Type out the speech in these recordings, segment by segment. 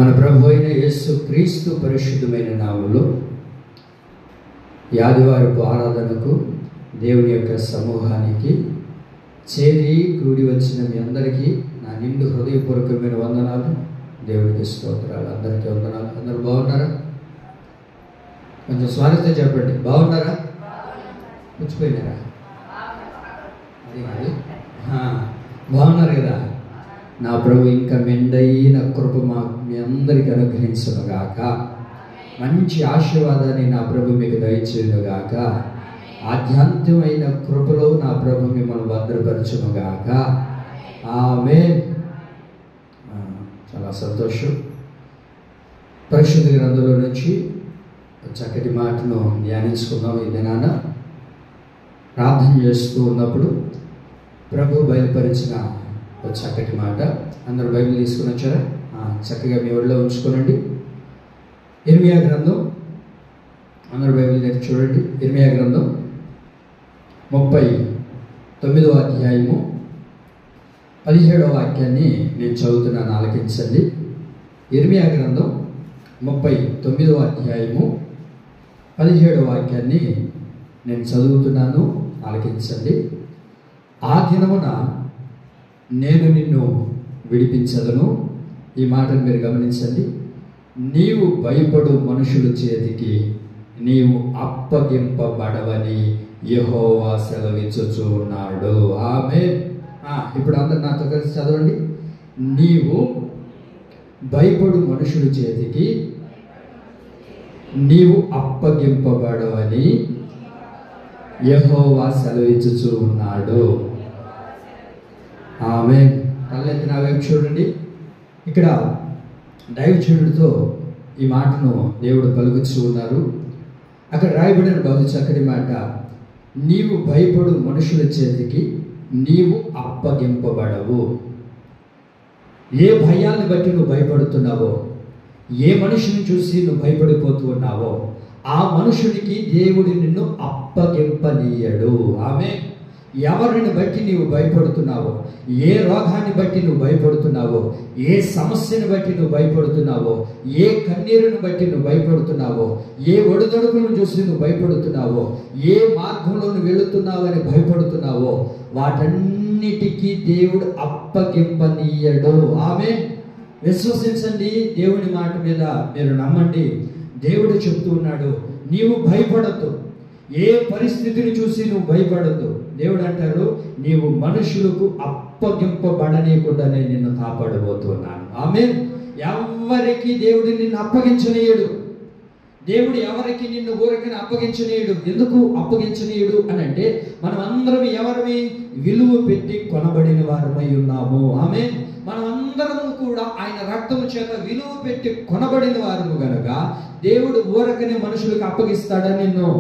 మన ప్రభు అయిన యేసు క్రీస్తు పరిశుద్ధమైన నామములో ఈ ఆదివారపు ఆరాధనకు దేవుని యొక్క సమూహానికి చేరి కూడి వచ్చిన మీ అందరికీ నా నిండు హృదయపూర్వకమైన వందనాలు, దేవునికి స్తోత్రాలు. అందరికీ వందనాలు. అందరూ బాగున్నారా? కొంచెం స్వాగతం చెప్పండి. బాగున్నారా? పుచ్చిపోయినారా? అది బాగున్నారు కదా? నా ప్రభు ఇంకా మెండైన కృప మీ అందరికీ అనుగ్రహించునుగాక. మంచి ఆశీర్వాదాన్ని నా ప్రభు మీకు దయచేయునుగాక. ఆధ్యాత్మికమైన కృపలో నా ప్రభు మిమ్మల్ని భద్రపరచునుగాక. ఆమేన్. చాలా సంతోషం. పరిశుద్ధ గ్రంథంలో నుంచి చక్కటి మాటను ధ్యానించుకుందాం. ఈ దినాన ప్రార్థన చేస్తూ ఉన్నప్పుడు ప్రభు బయలుపరిచిన ఒక చక్కటి మాట. అందరూ బైబిల్ తీసుకుని వచ్చారా? చక్కగా మీ ఒళ్ళో ఉంచుకోనండి. ఇర్మియా గ్రంథం, అందరూ బైబిల్ దగ్గర చూడండి. ఇర్మియా గ్రంథం 39వ అధ్యాయము 17వ వాక్యాన్ని నేను చదువుతున్నాను, ఆలకించండి. ఇర్మియా గ్రంథం 39వ అధ్యాయము 17వ వాక్యాన్ని నేను చదువుతున్నాను, ఆలకించండి. ఆ దినమున నేను నిన్ను విడిపించదను. ఈ మాటను మీరు గమనించండి. నీవు భయపడు మనుషుల చేతికి నీవు అప్పగింపబడవని యెహోవా సెలవిచ్చుచు ఉన్నాడు. ఆమేన్. ఇప్పుడు అందరు నాతో కలిసి చదవండి. నీవు భయపడు మనుషుల చేతికి నీవు అప్పగింపబడవని యెహోవా సెలవిచ్చుచు ఉన్నాడు. ఆమేన్. కళ్ళెత్తి నా వైపు చూడండి. ఇక్కడ దైవజనుడితో ఈ మాటను దేవుడు పలుకుతూ ఉన్నారు. అక్కడ రాయబడిన బహు చక్కటి మాట, నీవు భయపడు మనుషుల చేతికి నీవు అప్పగింపబడవు. ఏ భయాన్ని బట్టి నువ్వు భయపడుతున్నావో, ఏ మనుషుని చూసి నువ్వు భయపడిపోతూ ఉన్నావో ఆ మనుషునికి దేవుడు నిన్ను అప్పగింపనీయడు. ఆమేన్. ఎవరిని బట్టి నీవు భయపడుతున్నావో, ఏ రోగాన్ని బట్టి నువ్వు భయపడుతున్నావో, ఏ సమస్యను బట్టి నువ్వు భయపడుతున్నావో, ఏ కన్నీరును బట్టి నువ్వు భయపడుతున్నావో, ఏ ఒడిదొడుకులను చూసి నువ్వు భయపడుతున్నావో, ఏ మార్గంలో నువ్వు వెళుతున్నావు అని భయపడుతున్నావో వాటన్నిటికీ దేవుడు అప్పగింపనీయడు. ఆమేన్. విశ్వసించండి. దేవుని మాట మీద మీరు నమ్మండి. దేవుడు చెప్తూ ఉన్నాడు, నీవు భయపడద్దు. ఏ పరిస్థితిని చూసి నువ్వు భయపడద్దు. దేవుడు అంటారు, నీవు మనుషులకు అప్పగింపబడనీయకుండా నేను నిన్ను కాపాడబోతున్నాను. ఆమేన్. ఎవరికి దేవుడు నిన్ను అప్పగించనీయుడు. దేవుడు ఎవరికి నిన్ను ఊరికని అప్పగించనీయుడు. ఎందుకు అప్పగించనీయుడు అని అంటే, మనం అందరం ఎవరిని విలువ పెట్టి కొనబడిన వారమై ఉన్నాము. ఆమేన్. మనం అందరము కూడా ఆయన రక్తము చేత విలువ పెట్టి కొనబడిన వారము గనుక దేవుడు ఊరకనే మనుషులకు అప్పగిస్తాడా నిన్ను?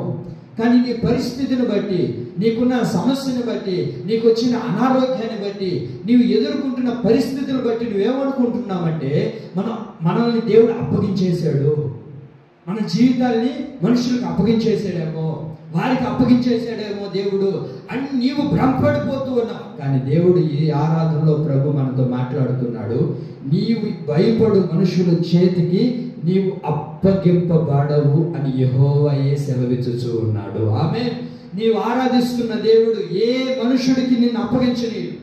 కానీ నీ పరిస్థితిని బట్టి, నీకున్న సమస్యను బట్టి, నీకు వచ్చిన అనారోగ్యాన్ని బట్టి, నీవు ఎదుర్కొంటున్న పరిస్థితులను బట్టి నువ్వేమనుకుంటున్నామంటే మనల్ని దేవుడు అప్పగించేశాడు, మన జీవితాల్ని మనుషులకు అప్పగించేసాడేమో, వారికి అప్పగించేసాడేమో దేవుడు అని నీవు భ్రమపడిపోతూ ఉన్నావు. కానీ దేవుడు ఈ ఆరాధనలో ప్రభు మనతో మాట్లాడుతున్నాడు. నీవు భయపడు మనుషుల చేతికి నీవు అప్పగింపబడవు అని యెహోవాయే సెలవిచ్చుచూ ఉన్నాడు. ఆమేన్. నీవు ఆరాధిస్తున్న దేవుడు ఏ మనుషుడికి నిన్ను అప్పగించనీయుడు.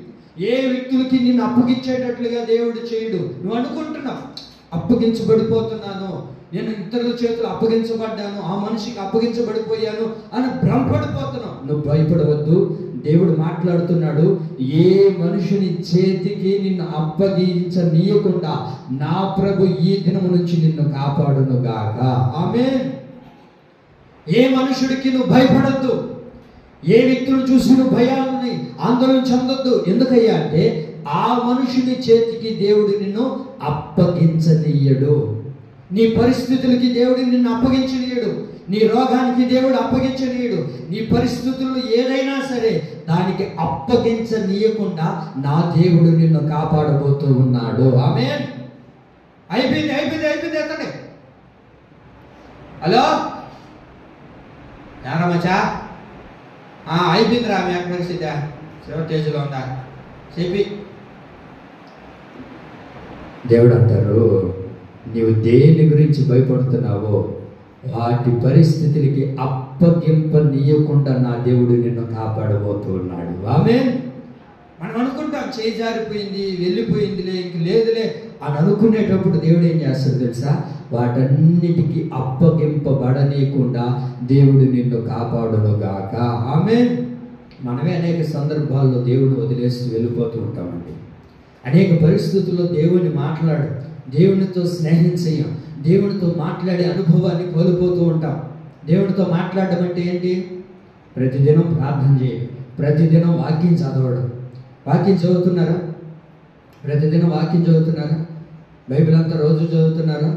ఏ వ్యక్తులకి నిన్ను అప్పగించేటట్లుగా దేవుడు చేయడు. నువ్వు అనుకుంటున్నావు, అప్పగించబడిపోతున్నాను, నేను ఇతరుల చేతులు అప్పగించబడ్డాను, ఆ మనిషికి అప్పగించబడిపోయాను అని భ్రమపడిపోతున్నావు. నువ్వు భయపడవద్దు. దేవుడు మాట్లాడుతున్నాడు, ఏ మనుషుని చేతికి నిన్ను అప్పగించనీయకుండా నా ప్రభు ఈ దినము నుంచి నిన్ను కాపాడునుగాక. ఆమేన్. ఏ మనుషుడికి నువ్వు భయపడద్దు. ఏ వ్యక్తులు చూసి నువ్వు భయాన్ని ఆందోళన చెందొద్దు. ఎందుకయ్యా అంటే ఆ మనుషుని చేతికి దేవుడు నిన్ను అప్పగించనీయడు. నీ పరిస్థితులకి దేవుడు నిన్ను అప్పగించనీయడు. నీ రోగానికి దేవుడు అప్పగించనీయడు. నీ పరిస్థితుల్లో ఏదైనా సరే దానికి అప్పగించనీయకుండా నా దేవుడు నిన్ను కాపాడబోతూ ఉన్నాడు. ఆమేన్. అయిపోయింది అయిపోయింది అయిపోయింది. ఎత్తండి. హలో యారమచ్చా, అయిపోయిందిరా మీ యొక్క పరిస్థితి, చివరి స్టేజ్లో ఉందా చెప్పి. దేవుడు అంటారు, నీవు దేని గురించి భయపడుతున్నావో వాటి పరిస్థితులకి అప్పగింపనీయకుండా నా దేవుడు నిన్ను కాపాడబోతూ ఉన్నాడు. ఆమేన్. మనం అనుకుంటాం చేయి జారిపోయింది, వెళ్ళిపోయిందిలే, ఇంక లేదులే అని అనుకునేటప్పుడు దేవుడు ఏం చేస్తాడు తెలుసా? వాటన్నిటికీ అప్పగింపబడనీయకుండా దేవుడు నిన్ను కాపాడునుగాక. ఆమేన్. మనమే అనేక సందర్భాల్లో దేవుడిని వదిలేసి వెళ్ళిపోతూ ఉంటామండి. అనేక పరిస్థితుల్లో దేవుని మాట్లాడు, దేవునితో స్నేహం చేయం, దేవునితో మాట్లాడే అనుభవాన్ని కోల్పోతూ ఉంటాం. దేవునితో మాట్లాడడం అంటే ఏంటి? ప్రతిదినం ప్రార్థన చేయడం, ప్రతిదినం వాక్యం చదవడం. వాక్యం చదువుతున్నారా? ప్రతిదినం వాక్యం చదువుతున్నారా? బైబిల్ అంతా రోజు చదువుతున్నారా?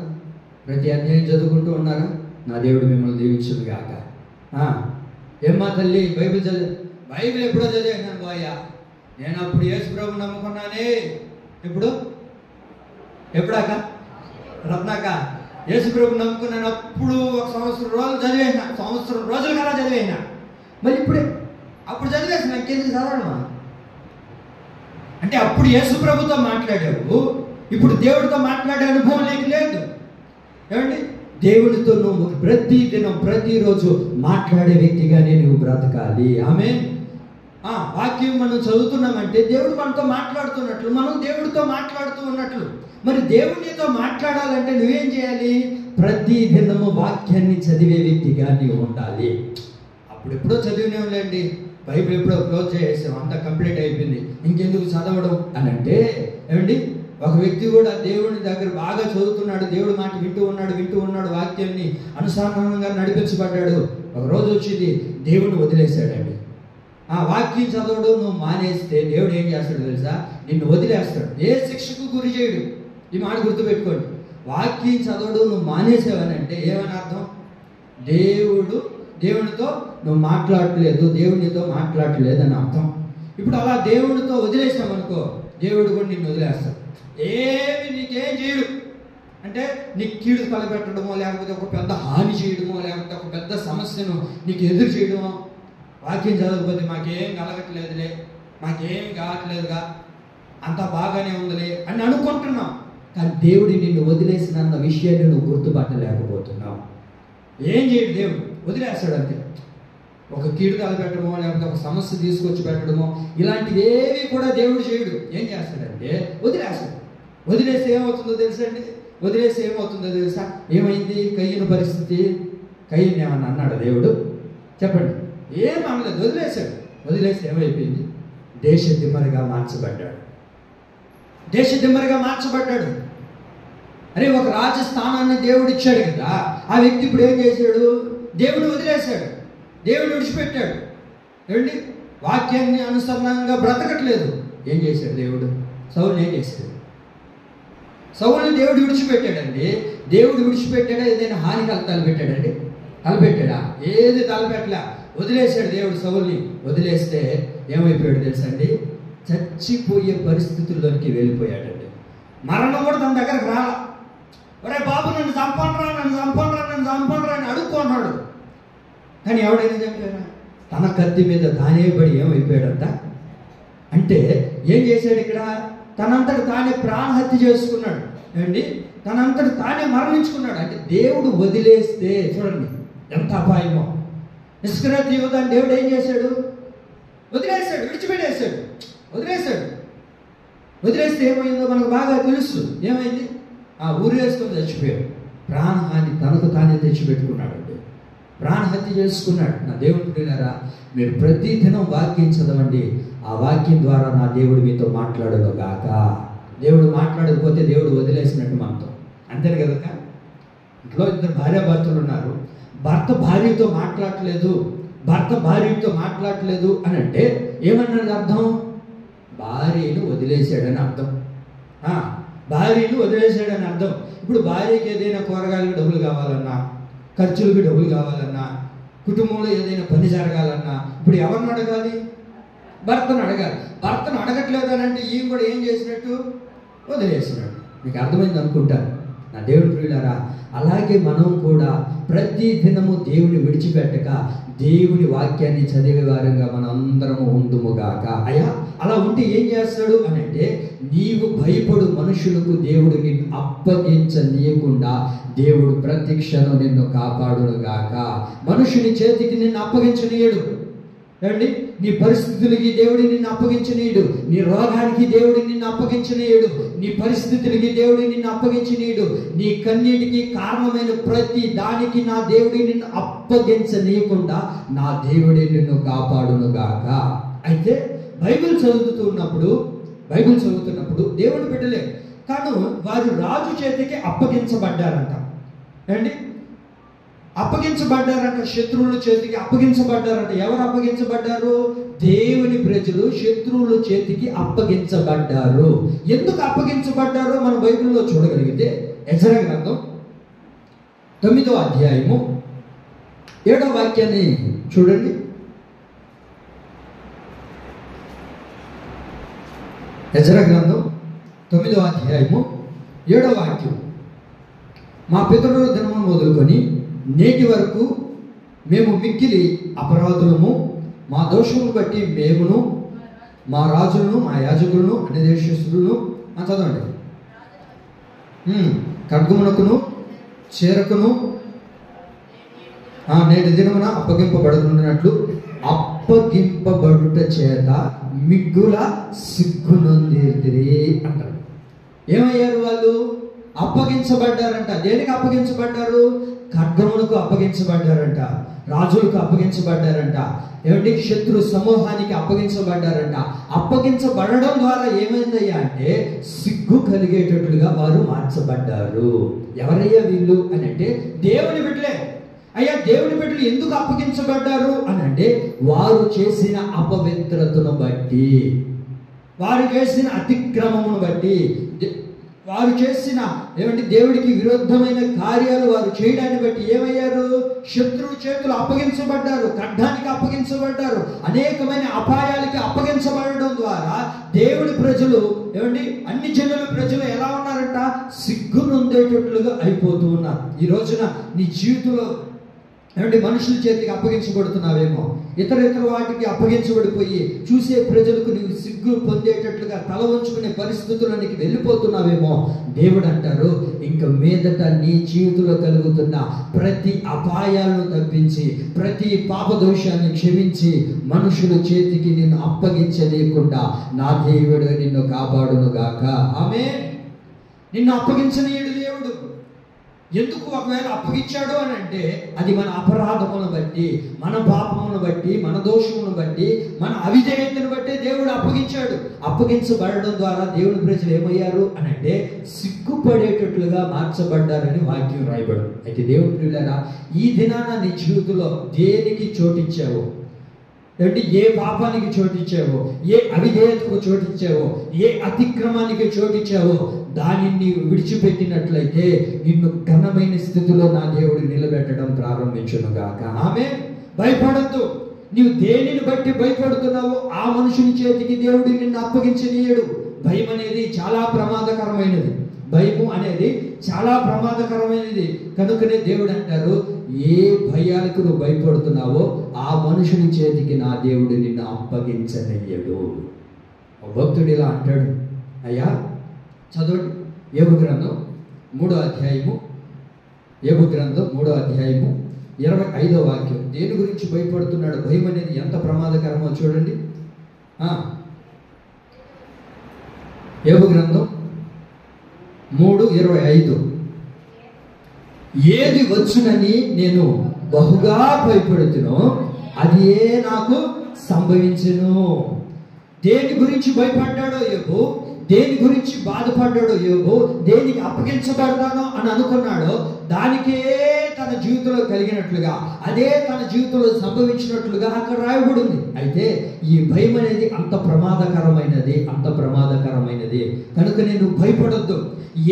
ప్రతి అధ్యాయం చదువుకుంటూ ఉన్నారా? నా దేవుడు మిమ్మల్ని దీవించును గాక. ఏమ్మా తల్లి, బైబిల్ ఎప్పుడో చదివాను పోయా, నేను అప్పుడు యేసు ప్రభు నమ్ముకున్నానే. ఎప్పుడాక రత్నాక యేసు ప్రభు నమ్ముకున్నాను, అప్పుడు ఒక సంవత్సరం రోజులు కదా చదివేనా. మళ్ళీ అప్పుడు చదివేసిన ఇంకెందుకు చదవడమా? అంటే అప్పుడు యేసు ప్రభుతో మాట్లాడావు, ఇప్పుడు దేవుడితో మాట్లాడే అనుభవం నీకు లేదు. ఏమండి? దేవుడితో నువ్వు ప్రతిదినం ప్రతిరోజు మాట్లాడే వ్యక్తిగానే నువ్వు బ్రతకాలి. ఆమేన్. వాక్యం మనం చదువుతున్నామంటే దేవుడు మనతో మాట్లాడుతున్నట్లు, మనం దేవుడితో మాట్లాడుతూ ఉన్నట్లు. మరి దేవుడితో మాట్లాడాలంటే నువ్వేం చేయాలి? ప్రతి దినము వాక్యాన్ని చదివే వ్యక్తిగా నీవు ఉండాలి. అప్పుడెప్పుడో చదివినేవులేండి, బైబిల్ ఎప్పుడో క్లోజ్ చేసేసాం, అంతా కంప్లీట్ అయిపోయింది, ఇంకెందుకు చదవడం అని అంటే, ఏమండి, ఒక వ్యక్తి కూడా దేవుని దగ్గర బాగా చదువుతున్నాడు, దేవుడి మాట వింటూ ఉన్నాడు, వాక్యాన్ని అనుసంధానంగా నడిపించబడ్డాడు. ఒక రోజు వచ్చింది, దేవుడిని వదిలేశాడండి. వాక్యం చదవడం నువ్వు మానేస్తే దేవుడు ఏం చేస్తాడు తెలుసా? నిన్ను వదిలేస్తాడు. ఏ శిక్షకు గురి చేయడు. ఈ మాట గుర్తుపెట్టుకోండి. వాక్యం చదవడం నువ్వు మానేసావని అంటే ఏమని అర్థం? దేవునితో నువ్వు మాట్లాడట్లేదు, దేవునితో మాట్లాడట్లేదు అని అర్థం. ఇప్పుడు అలా దేవుడితో వదిలేసామనుకో, దేవుడు కూడా నిన్ను వదిలేస్తాడు. నీకేం చేయడు. అంటే నీకు కీడు తలపెట్టడమో, లేకపోతే ఒక పెద్ద హాని చేయడమో, లేకపోతే ఒక పెద్ద సమస్యను నీకు ఎదురు చేయడమో. వాక్యం చదవకపోతే మాకేం కలగట్లేదులే, మాకేం కావట్లేదుగా, అంతా బాగానే ఉందిలే అని అనుకుంటున్నావు. కానీ దేవుడు నిన్ను వదిలేసిన విషయాన్ని నువ్వు గుర్తుపట్టలేకపోతున్నావు. ఏం చేయడు దేవుడు, వదిలేస్తాడు అంతే. ఒక కీడు తలపెట్టడమో, లేకపోతే ఒక సమస్య తీసుకొచ్చి పెట్టడమో, ఇలాంటివి ఏవి కూడా దేవుడు చేయడు. ఏం చేస్తాడంటే వదిలేస్తాడు. వదిలేస్తే ఏమవుతుందో తెలుసా? ఏమైంది కయ్యను పరిస్థితి? కయ్యను ఏమన్నా అన్నాడు దేవుడు? చెప్పండి. ఏం అనలేదు, వదిలేశాడు. వదిలేసి ఏమైపోయింది? దేశదిమ్మరిగా మార్చబడ్డాడు. అరే, ఒక రాజస్థానాన్ని దేవుడు ఇచ్చాడు కదా, ఆ వ్యక్తి ఇప్పుడు ఏం చేశాడు? దేవుడు వదిలేశాడు, దేవుడు విడిచిపెట్టాడు. ఏమండి? వాక్యాన్ని అనుసరణంగా బ్రతకట్లేదు. ఏం చేశాడు దేవుడు? సౌలుని ఏం చేశాడు? సౌలుని దేవుడు విడిచిపెట్టాడండి. దేవుడు విడిచిపెట్టాడా? ఏదైనా హాని తలపెట్టాడండి? తలపెట్టాడా? ఏది తలపెట్టలే. వదిలేశాడు దేవుడు సౌలుని. వదిలేస్తే ఏమైపోయాడు తెలుసా అండి? చచ్చిపోయే పరిస్థితుల్లోనికి వెళ్ళిపోయాడండి. మరణం కూడా తన దగ్గరకు రాలా. ఒరే బాబు, నన్ను చంపండ్రా అని అడుక్కున్నాడు. కానీ ఎవడైనా చెప్పాడా? తన కత్తి మీద తానే పడి ఏమైపోయాడంట. అంటే ఏం చేశాడు ఇక్కడ? తనంతట తానే ప్రాణహత్య చేసుకున్నాడు. ఏమండి? తనంతట తానే మరణించుకున్నాడు. అంటే దేవుడు వదిలేస్తే చూడండి ఎంత అపాయమో. నిష్క్రియ యువతాన్ని దేవుడు ఏం చేశాడు? వదిలేశాడు, విడిచిపెట్టేశాడు. వదిలేస్తే ఏమైందో మనకు బాగా తెలుసు. ఏమైంది? ఊరు వేసుకొని చచ్చిపోయాడు. ప్రాణహాని తనకు తానే తెచ్చిపెట్టుకున్నాడు. ప్రాణహత్య చేసుకున్నాడు. నా దేవుడు పిల్లరా, మీరు ప్రతి దినం వాక్యం చదవండి. ఆ వాక్యం ద్వారా నా దేవుడు మీతో మాట్లాడను గాక. దేవుడు మాట్లాడకపోతే దేవుడు వదిలేసినట్టు మనతో, అంతే కదా. ఇంట్లో ఇద్దరు భార్యాభర్తలు ఉన్నారు. భర్త భార్యతో మాట్లాడట్లేదు అని అంటే ఏమన్నది అర్థం? భార్యను వదిలేశాడని అర్థం. ఇప్పుడు భార్యకి ఏదైనా కూరగాయలకు డబ్బులు కావాలన్నా, ఖర్చులకు డబ్బులు కావాలన్నా, కుటుంబంలో ఏదైనా పని జరగాలన్నా ఇప్పుడు ఎవరిని అడగాలి? భర్తను అడగాలి. భర్తను అడగట్లేదు అని అంటే ఈయన కూడా ఏం చేసినట్టు? వదిలేసినాడు. మీకు అర్థమైంది అనుకుంటాను. నా దేవుని ప్రియులారా, అలాగే మనం కూడా ప్రతి దినము దేవుని విడిచిపెట్టక దేవుని వాక్యాన్ని చదివే వారంగా మనం అందరము ఉందుముగాక. అయ్యా, అలా ఉంటే ఏం చేస్తాడు అని అంటే, నీవు భయపడు మనుషులకు దేవుడు నిన్ను అప్పగించనీయకుండా దేవుడు ప్రతి క్షణం నిన్ను కాపాడునుగాక. మనుషుని చేతికి నిన్ను అప్పగించనీయడు. ఏమండి, నీ పరిస్థితులకి దేవుడు నిన్ను అప్పగించనీయుడు. నీ రోగానికి దేవుడు నిన్ను అప్పగించనీయుడు. నీ పరిస్థితులకి దేవుడు నిన్ను అప్పగించనీయుడు. నీ కన్నీటికి కారణమైన ప్రతి దానికి నా దేవుడు నిన్ను అప్పగించనీయకుండా నా దేవుడే నిన్ను కాపాడునుగాక. అయితే బైబిల్ చదువుతున్నప్పుడు దేవుని బిడ్డలే కానీ వారు రాజు చేతికి అప్పగించబడ్డారంట. ఏమండి, అప్పగించబడ్డారంట, శత్రువుల చేతికి అప్పగించబడ్డారంట. ఎవరు అప్పగించబడ్డారు? దేవుని ప్రజలు శత్రువుల చేతికి అప్పగించబడ్డారు. ఎందుకు అప్పగించబడ్డారో మన బైబిల్లో చూడగలిగితే, ఎజ్రా గ్రంథం 9వ అధ్యాయము 7వ వాక్యాన్ని చూడండి. ఎజ్రా గ్రంథం 9వ అధ్యాయము 7వ వాక్యం. మా పితరుల దినము మొదలుకొని నేటి వరకు మేము మిక్కిలి అపరాధులము, మా దోషమును బట్టి మేమును మా రాజులను మా యాజకులను అన్ని దేశస్తులను చదవండి, ఖడ్గమునకును చేరకును నేటి దినమున అప్పగింపబడుతున్నట్లు అప్పగింపబడుట చేత మిగ్గుల సిగ్గునొందిరి అంటారు. ఏమయ్యారు వాళ్ళు? అప్పగించబడ్డారంట. దేనికి అప్పగించబడ్డారు? ఖడ్గములకు అప్పగించబడ్డారంట, రాజులకు అప్పగించబడ్డారంట, ఏమంటే శత్రు సమూహానికి అప్పగించబడ్డారంట. అప్పగించబడడం ద్వారా ఏమైందయ్యా అంటే సిగ్గు కలిగేటట్లుగా వారు మార్చబడ్డారు. ఎవరయ్యా వీళ్ళు అని అంటే దేవుని బిడ్డలే. అయ్యా, దేవుని బిడ్డలు ఎందుకు అప్పగించబడ్డారు అని అంటే వారు చేసిన అపవిత్రతను బట్టి, వారు చేసిన అతిక్రమమును బట్టి, వారు చేసిన దేవుడికి విరుద్ధమైన కార్యాలు వారు చేయడాన్ని బట్టి ఏమయ్యారు? శత్రువు చేతులు అప్పగించబడ్డారు, ఖడ్గానికి అప్పగించబడ్డారు, అనేకమైన అపాయాలకి అప్పగించబడడం ద్వారా దేవుడి ప్రజలు అన్ని జనుల ప్రజలు ఎలా ఉన్నారంట? సిగ్గునుందేటట్లుగా అయిపోతూ ఉన్నారు. ఈ రోజున నీ జీవితంలో మనుషుల చేతికి అప్పగించబడుతున్నావేమో, ఇతర వాటికి అప్పగించబడిపోయి చూసే ప్రజలకు నీవు సిగ్గు పొందేటట్లుగా తల వంచుకునే పరిస్థితులకి వెళ్ళిపోతున్నావేమో. దేవుడు అంటారు, ఇంక మీదట నీ జీవితంలో కలుగుతున్న ప్రతి అపాయాలను తప్పించి, ప్రతి పాపదోషాన్ని క్షమించి, మనుషుల చేతికి నిన్ను అప్పగించలేకుండా నా దేవుడు నిన్ను కాపాడునుగాక. ఆమేన్. నిన్ను అప్పగించనీయుడు దేవుడు. ఎందుకు? ఒకవేళ అప్పగించాడు అని అంటే అది మన అపరాధమును బట్టి, మన పాపమును బట్టి, మన దోషమును బట్టి, మన అవిధేయతను బట్టి దేవుడు అప్పగించాడు. అప్పగించబడడం ద్వారా దేవుని ప్రజలు ఏమయ్యారు అని అంటే సిగ్గుపడేటట్లుగా మార్చబడ్డారని వాక్యం రాయబడింది. అయితే దేవుని ప్రియులారా, ఈ దినాన నీ జీవితంలో దేనికి చోటిచ్చావో, ఏ పాపానికి చోటిచ్చావో, ఏ అవిధేయతకు చోటిచ్చావో, ఏ అతిక్రమానికి చోటిచ్చావో దానిని నీవు విడిచిపెట్టినట్లయితే నిన్ను ఘనమైన స్థితిలో నా దేవుడు నిలబెట్టడం ప్రారంభించునుగాక. ఆమేన్. భయపడద్దు. నీవు దేనిని బట్టి భయపడుతున్నావో ఆ మనుషుని చేతికి దేవుడు నిన్ను అప్పగించనీయడు. భయం అనేది చాలా ప్రమాదకరమైనది. భయము అనేది చాలా ప్రమాదకరమైనది. కనుకనే దేవుడు అంటారు, ఏ భయాలకు నువ్వు భయపడుతున్నావో ఆ మనుషుని చేతికి నా దేవుడు నిన్ను అప్పగించనయ్యడు. భక్తుడు ఇలా అంటాడు. అయ్యా చదవండి, యోబు గ్రంథం 3వ అధ్యాయము, యోబు గ్రంథం 3వ అధ్యాయము 25వ వాక్యం. దేని గురించి భయపడుతున్నాడు? భయం అనేది ఎంత ప్రమాదకరమో చూడండి. యోబు గ్రంథం 3:25. ఏది వచ్చునని నేను బహుగా భయపడుతునో అది నాకు సంభవించును. దేని గురించి భయపడ్డాడో యోబు, దేని గురించి బాధపడ్డాడో యోబు, దేనికి అప్పగించబడతానో అని అనుకున్నాడో దానికే తన జీవితంలో కలిగినట్లుగా, అదే తన జీవితంలో సంభవించినట్లుగా అక్కడ రాయబడి ఉంది. అయితే ఈ భయం అనేది అంత ప్రమాదకరమైనది, అంత ప్రమాదకరమైనది. కనుక నేను భయపడొద్దు.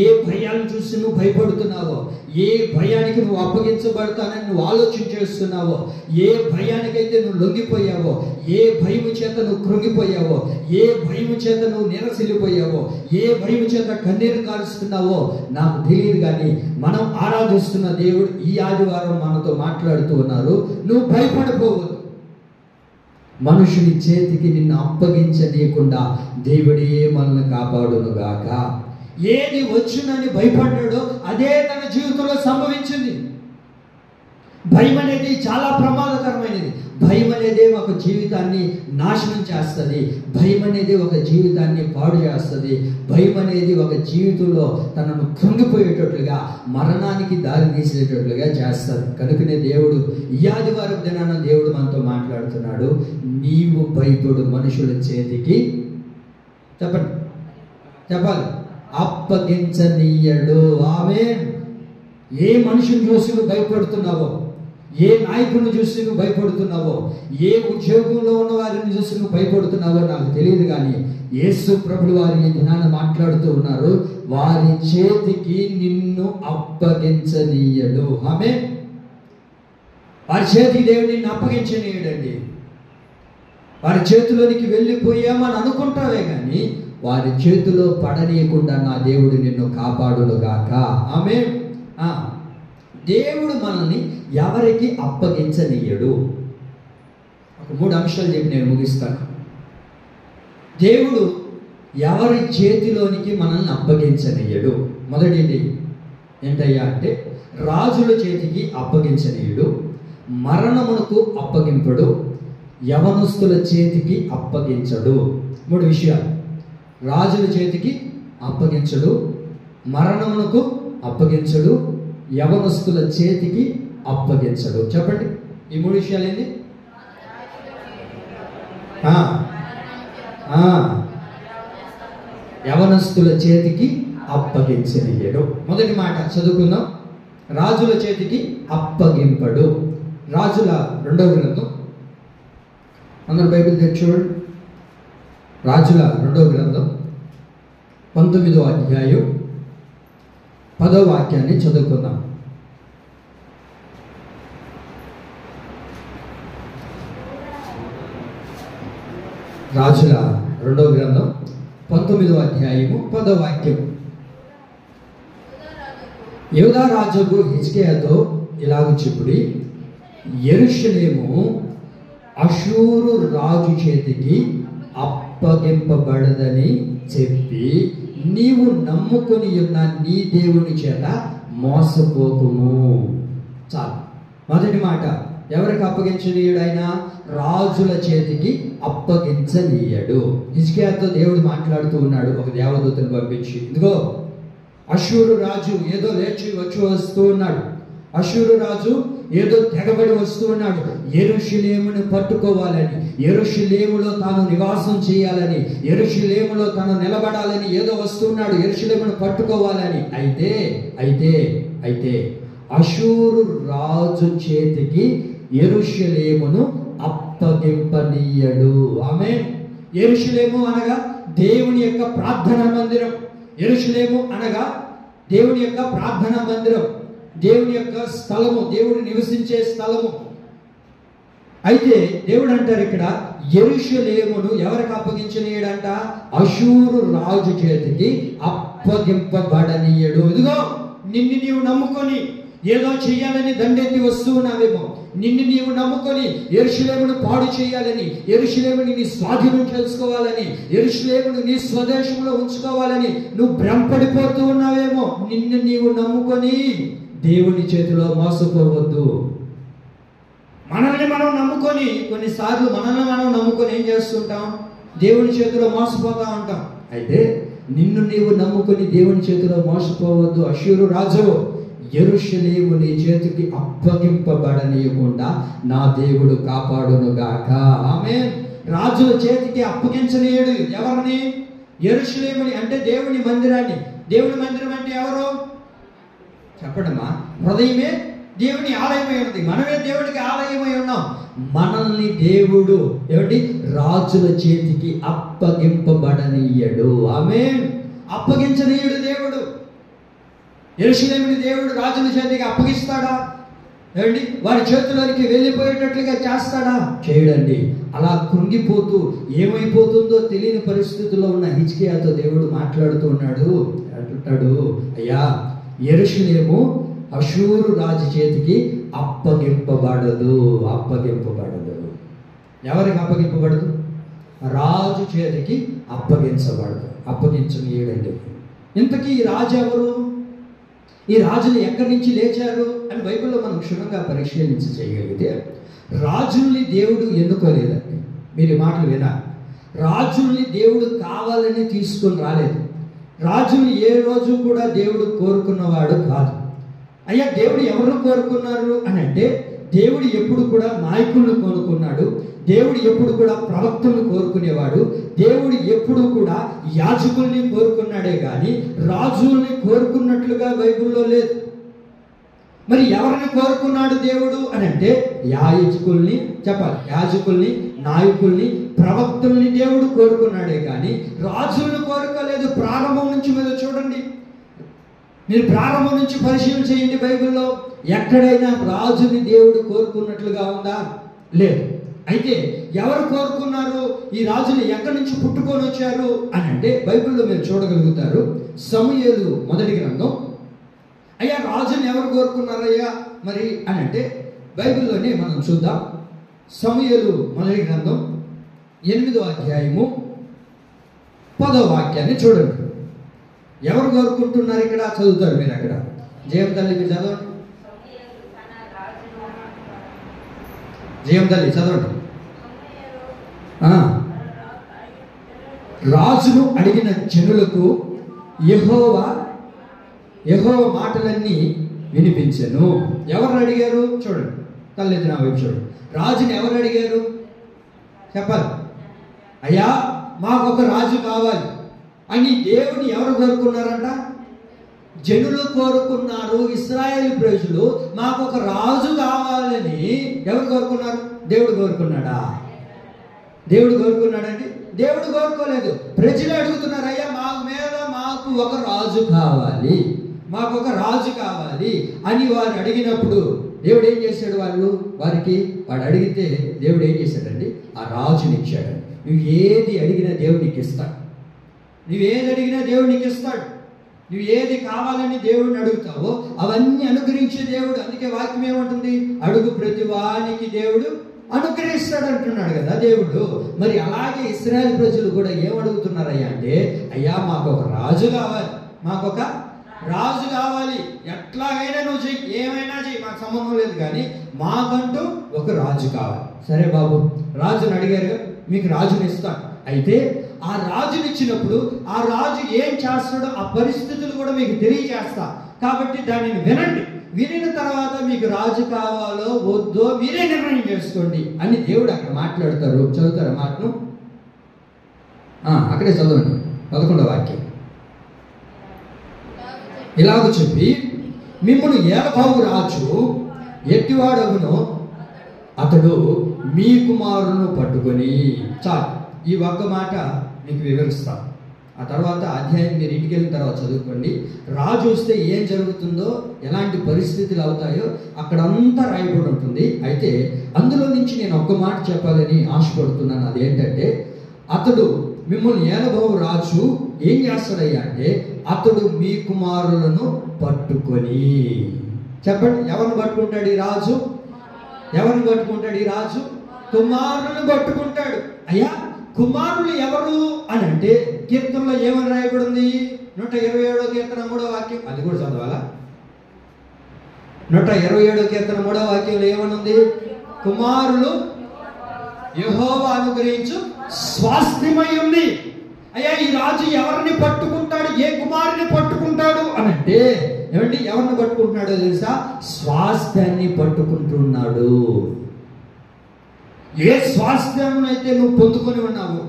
ఏ భయాలను చూసి నువ్వు భయపడుతున్నావో, ఏ భయానికి నువ్వు అప్పగించబడతానని నువ్వు ఆలోచన చేస్తున్నావో, ఏ భయానికైతే నువ్వు లొంగిపోయావో, ఏ భయము చేత నువ్వు కృంగిపోయావో, ఏ భయము చేత నువ్వు నిరసిల్లిపోయావో, ఏ భయము చేత కన్నీరు కారుస్తున్నావో నాకు తెలియదు. కానీ మనం ఆరాధిస్తున్న దేవుడు ఈ ఆదివారం మనతో మాట్లాడుతూ ఉన్నారు. నువ్వు భయపడిపోవద్దు. మనుషుని చేతికి నిన్ను అప్పగించనీయకుండా దేవుడే మనల్ని కాపాడునుగాక. ఏది వచ్చునని భయపడ్డాడో అదే తన జీవితంలో సంభవించింది. భయం అనేది చాలా ప్రమాదకరమైనది. భయం అనేది ఒక జీవితాన్ని నాశనం చేస్తుంది. భయం అనేది ఒక జీవితాన్ని పాడు చేస్తుంది. భయం అనేది ఒక జీవితంలో తనను కృంగిపోయేటట్లుగా, మరణానికి దారి తీసేటట్లుగా చేస్తుంది. కనుకనే దేవుడు ఈ ఆదివారం దినాన దేవుడు మనతో మాట్లాడుతున్నాడు. నీవు భయపడు మనుషుల చేతికి చెప్పాలి అప్పగించనీయడు. ఆమేన్. ఏ మనిషిని చూసి నువ్వు భయపడుతున్నావో, ఏ నాయకుడిని చూసి నువ్వు భయపడుతున్నావో, ఏ ఉద్యోగంలో ఉన్న వారిని చూసి నువ్వు భయపడుతున్నావో నాకు తెలియదు. కానీ యేసు ప్రభువు వారి దినాన మాట్లాడుతూ ఉన్నారు, వారి చేతికి నిన్ను అప్పగించనీయడు. ఆమేన్. వారి చేతికి దేవుడు నిన్ను అప్పగించనీయడండి. వారి చేతిలోనికి వెళ్ళిపోయామని అనుకుంటావే కానీ వారి చేతిలో పడనీయకుండా నా దేవుడు నిన్ను కాపాడునుగాక. ఆమేన్. దేవుడు మనల్ని ఎవరికి అప్పగించనీయడు. ఒక 3 అంశాలు చెప్పి నేను ముగిస్తాను. దేవుడు ఎవరి చేతిలోనికి మనల్ని అప్పగించనీయడు. మొదటిది ఏంటయ్యా అంటే రాజుల చేతికి అప్పగించనీయుడు, మరణమునకు అప్పగింపడు, యవనస్తుల చేతికి అప్పగించడు. 3 విషయాలు. రాజుల చేతికి అప్పగించడు, మరణమునకు అప్పగించడు, యవనస్తుల చేతికి అప్పగించడు. చెప్పండి ఈ 3 విషయాలు ఏంటి? యవనస్తుల చేతికి అప్పగించనీయడు. మొదటి మాట చదువుకుందాం. రాజుల చేతికి అప్పగింపడు. రాజుల 2వ గ్రంథం, అందరూ బైబిల్ తెచ్చి చూడండి. రాజుల 2వ గ్రంథం 19వ అధ్యాయం 10వ వాక్యాన్ని చదువుకుందాం. రాజుల 2వ గ్రంథం 19వ అధ్యాయము 10వ వాక్యం. యూదా రాజుకు హిజ్కియాతో ఇలాగ చెప్పుడి, యెరూషలేము అషూరు రాజు చేతికి అప్పగింపబడదని చెప్పి నీవు నమ్ముకొని ఉన్న నీ దేవుని చేత మోసపోకుము. చాలు. మొదటి మాట, ఎవరికి అప్పగించనీయుడు? ఆయన రాజుల చేతికి అప్పగించనీయడు. హిజ్కియాతో దేవుడు మాట్లాడుతూ ఉన్నాడు ఒక దేవదూతను పంపించి, ఇదిగో అషూరు రాజు ఏదో లేచి వస్తూ ఉన్నాడు. అషూరు రాజు ఏదో తెగబడి వస్తూ ఉన్నాడు. యెరూషలేమును పట్టుకోవాలని, యెరూషలేములో తాను నివాసం చేయాలని, యెరూషలేములో తాను నిలబడాలని ఏదో వస్తున్నాడు. యెరూషలేమును పట్టుకోవాలని. అయితే అషూరు రాజు చేతికి యెరూషలేమును అప్పగింపనీయడు. ఆమేన్. యెరూషలేము అనగా దేవుని యొక్క ప్రార్థనా మందిరం. యెరూషలేము అనగా దేవుని యొక్క ప్రార్థనా మందిరం, దేవుని యొక్క స్థలము, దేవుడు నివసించే స్థలము. అయితే దేవుడు అంటారు ఇక్కడ, యెరూషలేమును ఎవరికి అప్పగించనీయడంట? అషూరు రాజు చేతికి అప్పగింపబడనీయడు. ఇదిగో నిన్ను నీవు నమ్ముకొని ఏదో చెయ్యాలని దండెత్తి వస్తూ ఉన్నావేమో, నిన్ను నీవు నమ్ముకొని యెరూషలేమును పాడు చేయాలని, యెరూషలేముని నీ స్వాధీనం చేసుకోవాలని, యెరూషలేమును నీ స్వదేశంలో ఉంచుకోవాలని నువ్వు భ్రమపడిపోతూ ఉన్నావేమో. నిన్ను నీవు నమ్ముకొని దేవుని చేతిలో మోసపోవద్దు. మనల్ని మనం నమ్ముకొని, కొన్నిసార్లు మనల్ని మనం నమ్ముకొని ఏం చేస్తుంటాం? దేవుని చేతిలో మోసపోతా ఉంటాం. అయితే నిన్ను నీవు నమ్ముకొని దేవుని చేతిలో మోసపోవద్దు. అషూరు రాజు యెరూషలేము నీ చేతికి అప్పగింపబడనీయకుండా నా దేవుడు కాపాడునుగాక. ఆమేన్. రాజుల చేతికి అప్పగించనీయుడు. ఎవరిని? యెరూషలేముని, అంటే దేవుని మందిరాన్ని. దేవుని మందిరం అంటే ఎవరు చెప్పడమా? హృదయమే దేవుని ఆలయమై ఉన్నది. మనమే దేవుడికి ఆలయమై ఉన్నాం. మనల్ని దేవుడు ఏమిటి రాజుల చేతికి అప్పగింపబడనీయడు. ఆమేన్. అప్పగించనీయుడు దేవుడు. యెరూషలేముని దేవుడు రాజుల చేతికి అప్పగిస్తాడా? ఏమండి వారి చేతులోనికి వెళ్ళిపోయేటట్లుగా చేస్తాడా? చేయడండి. అలా కృంగిపోతూ ఏమైపోతుందో తెలియని పరిస్థితుల్లో ఉన్న హిజ్కియాతో దేవుడు మాట్లాడుతూ ఉన్నాడు. అంటాడు, అయ్యా యెరూషలేము అషూరు రాజు చేతికి అప్పగింపబడదు. ఎవరికి అప్పగింపబడదు? రాజు చేతికి అప్పగించబడదు. అప్పగించనీయుడండి. ఇంతకీ ఈ రాజు ఎవరు? ఈ రాజులు ఎక్కడి నుంచి లేచారు అని బైబిల్లో మనం క్షుణ్ణంగా పరిశీలించి చేయగలిగితే, రాజుల్ని దేవుడు ఎన్నుకోలేదండి. మీరు ఈ మాటలు వినాలి. రాజుల్ని దేవుడు కావాలని తీసుకొని రాలేదు. రాజుల్ని ఏ రోజు కూడా దేవుడు కోరుకున్నవాడు కాదు. అయ్యా దేవుడు ఎవరు కోరుకున్నారు అని అంటే, దేవుడు ఎప్పుడు కూడా నాయకులను కోరుకున్నాడు. దేవుడు ఎప్పుడు కూడా ప్రవక్తలను కోరుకునేవాడు. దేవుడు ఎప్పుడు కూడా యాజకుల్ని కోరుకున్నాడే కానీ రాజుల్ని కోరుకున్నట్లుగా బైబిల్లో లేదు. మరి ఎవరిని కోరుకున్నాడు దేవుడు అని అంటే, యాజకుల్ని చెప్పాలి. యాజకుల్ని, నాయకుల్ని, ప్రవక్తల్ని దేవుడు కోరుకున్నాడే కానీ రాజుల్ని కోరుకోలేదు. ప్రారంభం నుంచి మీరు చూడండి. మీరు ప్రారంభం నుంచి పరిశీలన చేయండి. బైబిల్లో ఎక్కడైనా రాజుని దేవుడు కోరుకున్నట్లుగా ఉందా? లేదు. అయితే ఎవరు కోరుకున్నారు? ఈ రాజులు ఎక్కడి నుంచి పుట్టుకొని వచ్చారు అని అంటే బైబిల్లో మీరు చూడగలుగుతారు. సమూయేలు మొదటి గ్రంథం. అయ్యా రాజుని ఎవరు కోరుకున్నారయ్యా మరి అని అంటే బైబిల్లోనే మనం చూద్దాం. సమూయేలు మొదటి గ్రంథం 8వ అధ్యాయము 10వ వాక్యాన్ని చూడండి. ఎవరు కోరుకుంటున్నారు ఇక్కడ? చదువుతారు మీరు అక్కడ. జయం తల్లి మీరు చదవండి. జయం తల్లి చదవండి. రాజును అడిగిన జనులకు యెహోవా మాటలన్నీ వినిపించెను. ఎవరు అడిగారు? చూడండి, తల్లెత్తి నా వైపు చూడండి. రాజుని ఎవరు అడిగారు చెప్పాలి. అయ్యా మాకొక రాజు కావాలి అని దేవుని ఎవరు కోరుకున్నారంట? జనులు కోరుకున్నారు. ఇశ్రాయేలు ప్రజలు మాకొక రాజు కావాలని ఎవరు కోరుకున్నారు? దేవుడు కోరుకున్నాడా? దేవుడు కోరుకున్నాడండి? దేవుడు కోరుకోలేదు. ప్రజలు అడుగుతున్నారు, అయ్యా మాకు ఒక రాజు కావాలి, మాకొక రాజు కావాలి అని వారు అడిగినప్పుడు దేవుడు ఏం చేశాడు? వాడు అడిగితే దేవుడు ఏం చేశాడండి? ఆ రాజుని ఇచ్చాడు. నువ్వు ఏది అడిగినా దేవుడు నీకు ఇస్తాడు. నువ్వేది అడిగినా దేవుడు నీకు ఇస్తాడు. నువ్వు ఏది కావాలని దేవుడిని అడుగుతావో అవన్నీ అనుగ్రహించే దేవుడు. అందుకే వాక్యం ఏమంటుంది? అడుగు ప్రతి వానికి దేవుడు అనుగ్రహిస్తాడు అంటున్నాడు కదా దేవుడు. మరి అలాగే ఇశ్రాయేలు ప్రజలు కూడా ఏమడుగుతున్నారయ్యా అంటే, అయ్యా మాకు ఒక రాజు కావాలి, మాకొక రాజు కావాలి, ఎట్లాగైనా నువ్వు చెయ్యి, ఏమైనా చెయ్యి, మాకు సంబంధం లేదు, కానీ మాకంటూ ఒక రాజు కావాలి. సరే బాబు, రాజుని అడిగారు, మీకు రాజుని ఇస్తాడు. అయితే ఆ రాజుని ఇచ్చినప్పుడు ఆ రాజు ఏం చేస్తాడో ఆ పరిస్థితులు కూడా మీకు తెలియజేస్తా. కాబట్టి దానిని వినండి. వినిన తర్వాత మీకు రాజు కావాలో వద్దో మీరే నిర్ణయం చేసుకోండి అని దేవుడు అక్కడ మాట్లాడతారు. చదువుతారా మాటను? అక్కడే చదవండి. 11వ వాక్యం. ఇలాగ చెప్పి మిమ్మల్ని ఏలబాబు రాజు ఎట్టివాడగునో అతడు మీ కుమారులను పట్టుకొని. చాలు, ఈ ఒక్క మాట మీకు వివరిస్తాను. ఆ తర్వాత అధ్యాయం మీరు ఇంటికి వెళ్ళిన తర్వాత చదువుకోండి. రాజు వస్తే ఏం జరుగుతుందో, ఎలాంటి పరిస్థితులు అవుతాయో అక్కడంతా రాయబడి ఉంటుంది. అయితే అందులో నుంచి నేను ఒక్క మాట చెప్పాలని ఆశపడుతున్నాను. అదేంటంటే, అతడు మిమ్మల్ని ఏలబాబు రాజు ఏం చేస్తాడయ్యా అంటే, అతడు మీ కుమారులను పట్టుకొని. చెప్పండి, ఎవరిని పట్టుకుంటాడు ఈ రాజు? ఎవరిని పట్టుకుంటాడు ఈ రాజు? కుమారులను పట్టుకుంటాడు. అయ్యా కుమారులు ఎవరు అని అంటే కీర్తనలో ఏమని రాయబడింది? 127వ కీర్తన 3వ వాక్యం. అది కూడా చదవాలా? 127వ కీర్తన 3వ వాక్యంలో ఏమనుంది? కుమారులు యెహోవా అనుగ్రహించు స్వాస్థ్యమై ఉంది. అయ్యా ఈ రాజు ఎవరిని పట్టుకుంటాడు? ఏ కుమారుని పట్టుకుంటాడు అని అంటే ఏమండి, ఎవరిని పట్టుకుంటున్నాడో తెలుసా? స్వాస్థ్యాన్ని పట్టుకుంటున్నాడు. ఏ స్వాస్థ్యం అయితే నువ్వు పొందుకొని ఉన్నావు,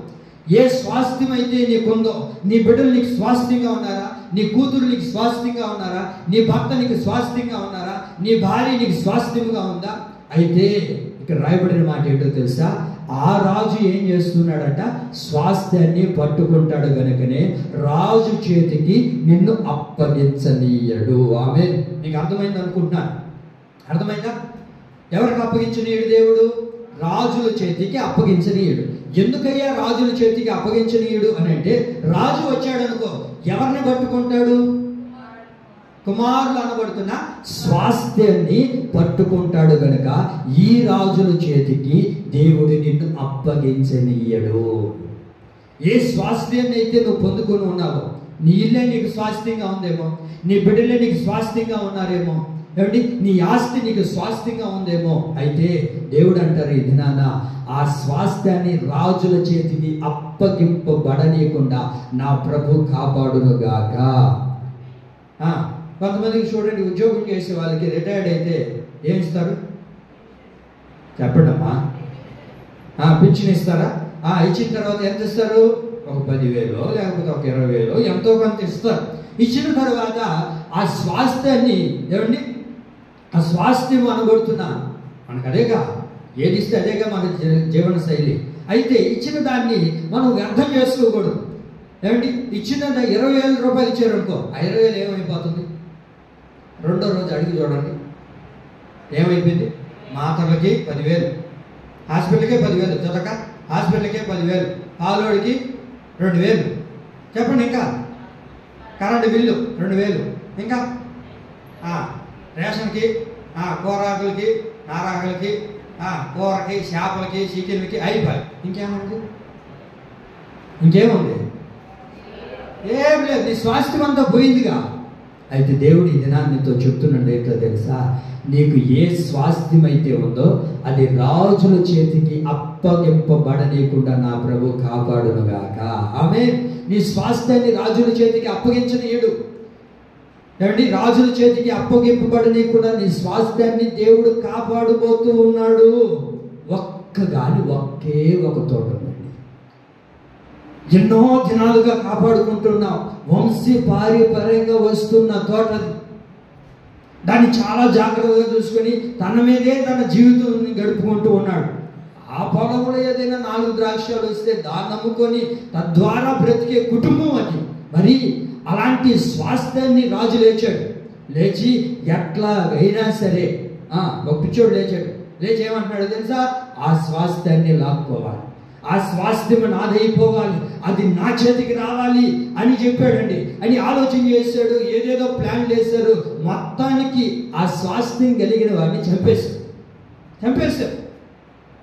ఏ స్వాస్థ్యం అయితే నీకుందో, నీ బిడ్డలు నీకు స్వాస్థ్యంగా ఉన్నారా, నీ కూతురు నీకు స్వాస్థ్యంగా ఉన్నారా, నీ భర్త నీకు స్వాస్థ్యంగా ఉన్నారా, నీ భార్య నీకు స్వాస్థ్యంగా ఉందా? అయితే ఇక్కడ రాయబడిన మాట ఏంటో తెలుసా? ఆ రాజు ఏం చేస్తున్నాడట? స్వాస్థ్యాన్ని పట్టుకుంటాడు గనుకనే రాజు చేతికి నిన్ను అప్పగించనీయడు. ఆమె నీకు అర్థమైంది అనుకుంటున్నాను. అర్థమైందా? ఎవరికి అప్పగించనీయుడు దేవుడు? రాజుల చేతికి అప్పగించనీయుడు. ఎందుకయ్యా రాజుల చేతికి అప్పగించనీయుడు అని అంటే, రాజు వచ్చాడు అనుకో, ఎవరిని పట్టుకుంటాడు? కుమారులు అనబడుతున్న స్వాస్థ్యాన్ని పట్టుకుంటాడు గనక ఈ రాజుల చేతికి దేవుడు నిన్ను అప్పగించనీయడు. ఏ స్వాస్థ్యాన్ని అయితే నువ్వు పొందుకొని ఉన్నావో, నీ ఇల్లే నీకు స్వాస్థ్యంగా ఉందేమో, నీ బిడ్డలే నీకు స్వాస్థ్యంగా ఉన్నారేమో, ఏమండి నీ ఆస్తి నీకు స్వాస్థ్యంగా ఉందేమో. అయితే దేవుడు అంటారు ఈ దినాన, ఆ స్వాస్థ్యాన్ని రాజుల చేతికి అప్పగింపబడనీయకుండా నా ప్రభు కాపాడునుగాక. కొంతమందికి చూడండి, ఉద్యోగం చేసే వాళ్ళకి రిటైర్డ్ అయితే ఏం ఇస్తారు చెప్పండమ్మా? పింఛన్ ఇస్తారా? ఇచ్చిన తర్వాత ఎంత ఇస్తారు? ఒక 10,000 లేకపోతే ఒక 20,000 ఎంతో కొంత ఇస్తారు. ఇచ్చిన తర్వాత ఆ స్వాస్థ్యాన్ని, ఏమండి ఆ స్వాస్థ్యం అనబడుతున్నా మనకు అదేగా, ఏది ఇస్తే అదేగా మన జీవన శైలి. అయితే ఇచ్చిన దాన్ని మనం వ్యర్థం చేసుకోకూడదు. ఏమండి ఇచ్చిన 20,000 రూపాయలు ఇచ్చారనుకో, ఆ 20,000 ఏమైపోతుంది? రెండో రోజు అడిగి చూడండి, ఏమైపోయింది? మాతలకి 10,000, హాస్పిటల్కే 10,000, జతక హాస్పిటల్కే 10,000, పాలోడికి 2,000, చెప్పండి, ఇంకా కరెంటు బిల్లు 2,000, ఇంకా రేషన్కి, కూరాకులకి, నారాకులకి, కూరకి, చేపలకి, చికెన్లకి అయిపోయి. ఇంకేముంది? ఏం లేదు. నీ స్వాస్థ్యం అంతా పోయిందిగా. అయితే దేవుడు ఈ దినాన్నితో చెప్తున్నాడు ఏంటో తెలుసా? నీకు ఏ స్వాస్థ్యం అయితే ఉందో అది రాజుల చేతికి అప్పగింపబడనీయకుండా నా ప్రభు కాపాడునుగాక. ఆమె నీ స్వాస్థ్యాన్ని రాజుల చేతికి అప్పగించనీయుడు. ఏమండి రాజుల చేతికి అప్పగింపబడనీయకుండా నీ స్వాస్థ్యాన్ని దేవుడు కాపాడుబోతూ ఉన్నాడు. ఒకే ఒక తోట ఉందండి, ఎన్నో దినాలుగా కాపాడుకుంటున్నాం, వంశపారంపర్యంగా వస్తున్న తోట. దాన్ని చాలా జాగ్రత్తగా చూసుకొని తన మీదే తన జీవితాన్ని గడుపుకుంటూ ఉన్నాడు. ఆ పొలంలో ఏదైనా 4 ద్రాక్షలు వస్తే దాన్ని నమ్ముకొని తద్వారా బ్రతికే కుటుంబం అది. మరి అలాంటి స్వాస్థ్యాన్ని రాజు లేచి ఎట్లా అయినా సరే ఒక పిచ్చోడు లేచి ఏమంటున్నాడు తెలుసా? ఆ స్వాస్థ్యాన్ని లాక్కోవాలి, ఆ స్వాస్థ్యం నాదైపోవాలి, అది నా చేతికి రావాలి అని చెప్పాడండి. అని ఆలోచన చేశాడు, ఏదేదో ప్లాన్ చేశారు. మొత్తానికి ఆ స్వాస్థ్యం కలిగిన వాడిని చంపేశారు.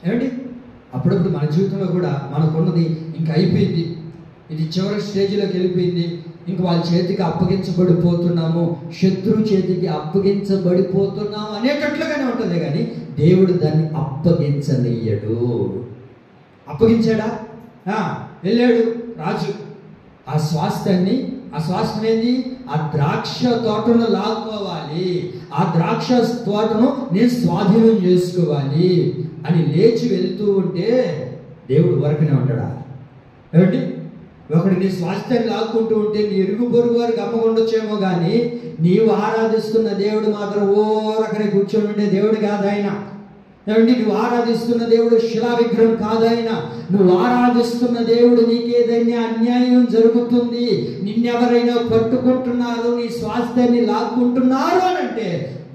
ఏమండి అప్పుడప్పుడు మన జీవితంలో కూడా మనకున్నది ఇంకా అయిపోయింది, ఇది చివరి స్టేజ్లోకి వెళ్ళిపోయింది, ఇంక వాళ్ళ చేతికి అప్పగించబడిపోతున్నాము, శత్రువు చేతికి అప్పగించబడిపోతున్నాము అనేటట్లుగానే ఉంటుంది. కానీ దేవుడు దాన్ని అప్పగించనీయడు. అప్పగించాడా? వెళ్ళాడు రాజు. ఆ స్వాస్థ్యం ఏంది? ఆ ద్రాక్ష తోటను లాక్కోవాలి, ఆ ద్రాక్ష తోటను నేను స్వాధీనం చేసుకోవాలి అని లేచి వెళ్తూ ఉంటే దేవుడు వరకునే ఉంటాడా? ఏమండి ఒకటి నీ స్వాస్థ్యాన్ని లాక్కుంటూ ఉంటే నీ ఇరుగు పొరుగు వారికి అమ్మకుండొచ్చేమో, కానీ నీవు ఆరాధిస్తున్న దేవుడు మాత్రం ఓరకనే కూర్చొని ఉండే దేవుడు కాదు ఆయన. ఏమండి నువ్వు ఆరాధిస్తున్న దేవుడు శిలా విగ్రహం కాదాయన. నువ్వు ఆరాధిస్తున్న దేవుడు నీకేదైనా అన్యాయం జరుగుతుంది, నిన్నెవరైనా పట్టుకుంటున్నారు, నీ స్వాస్థ్యాన్ని లాక్కుంటున్నారు అని అంటే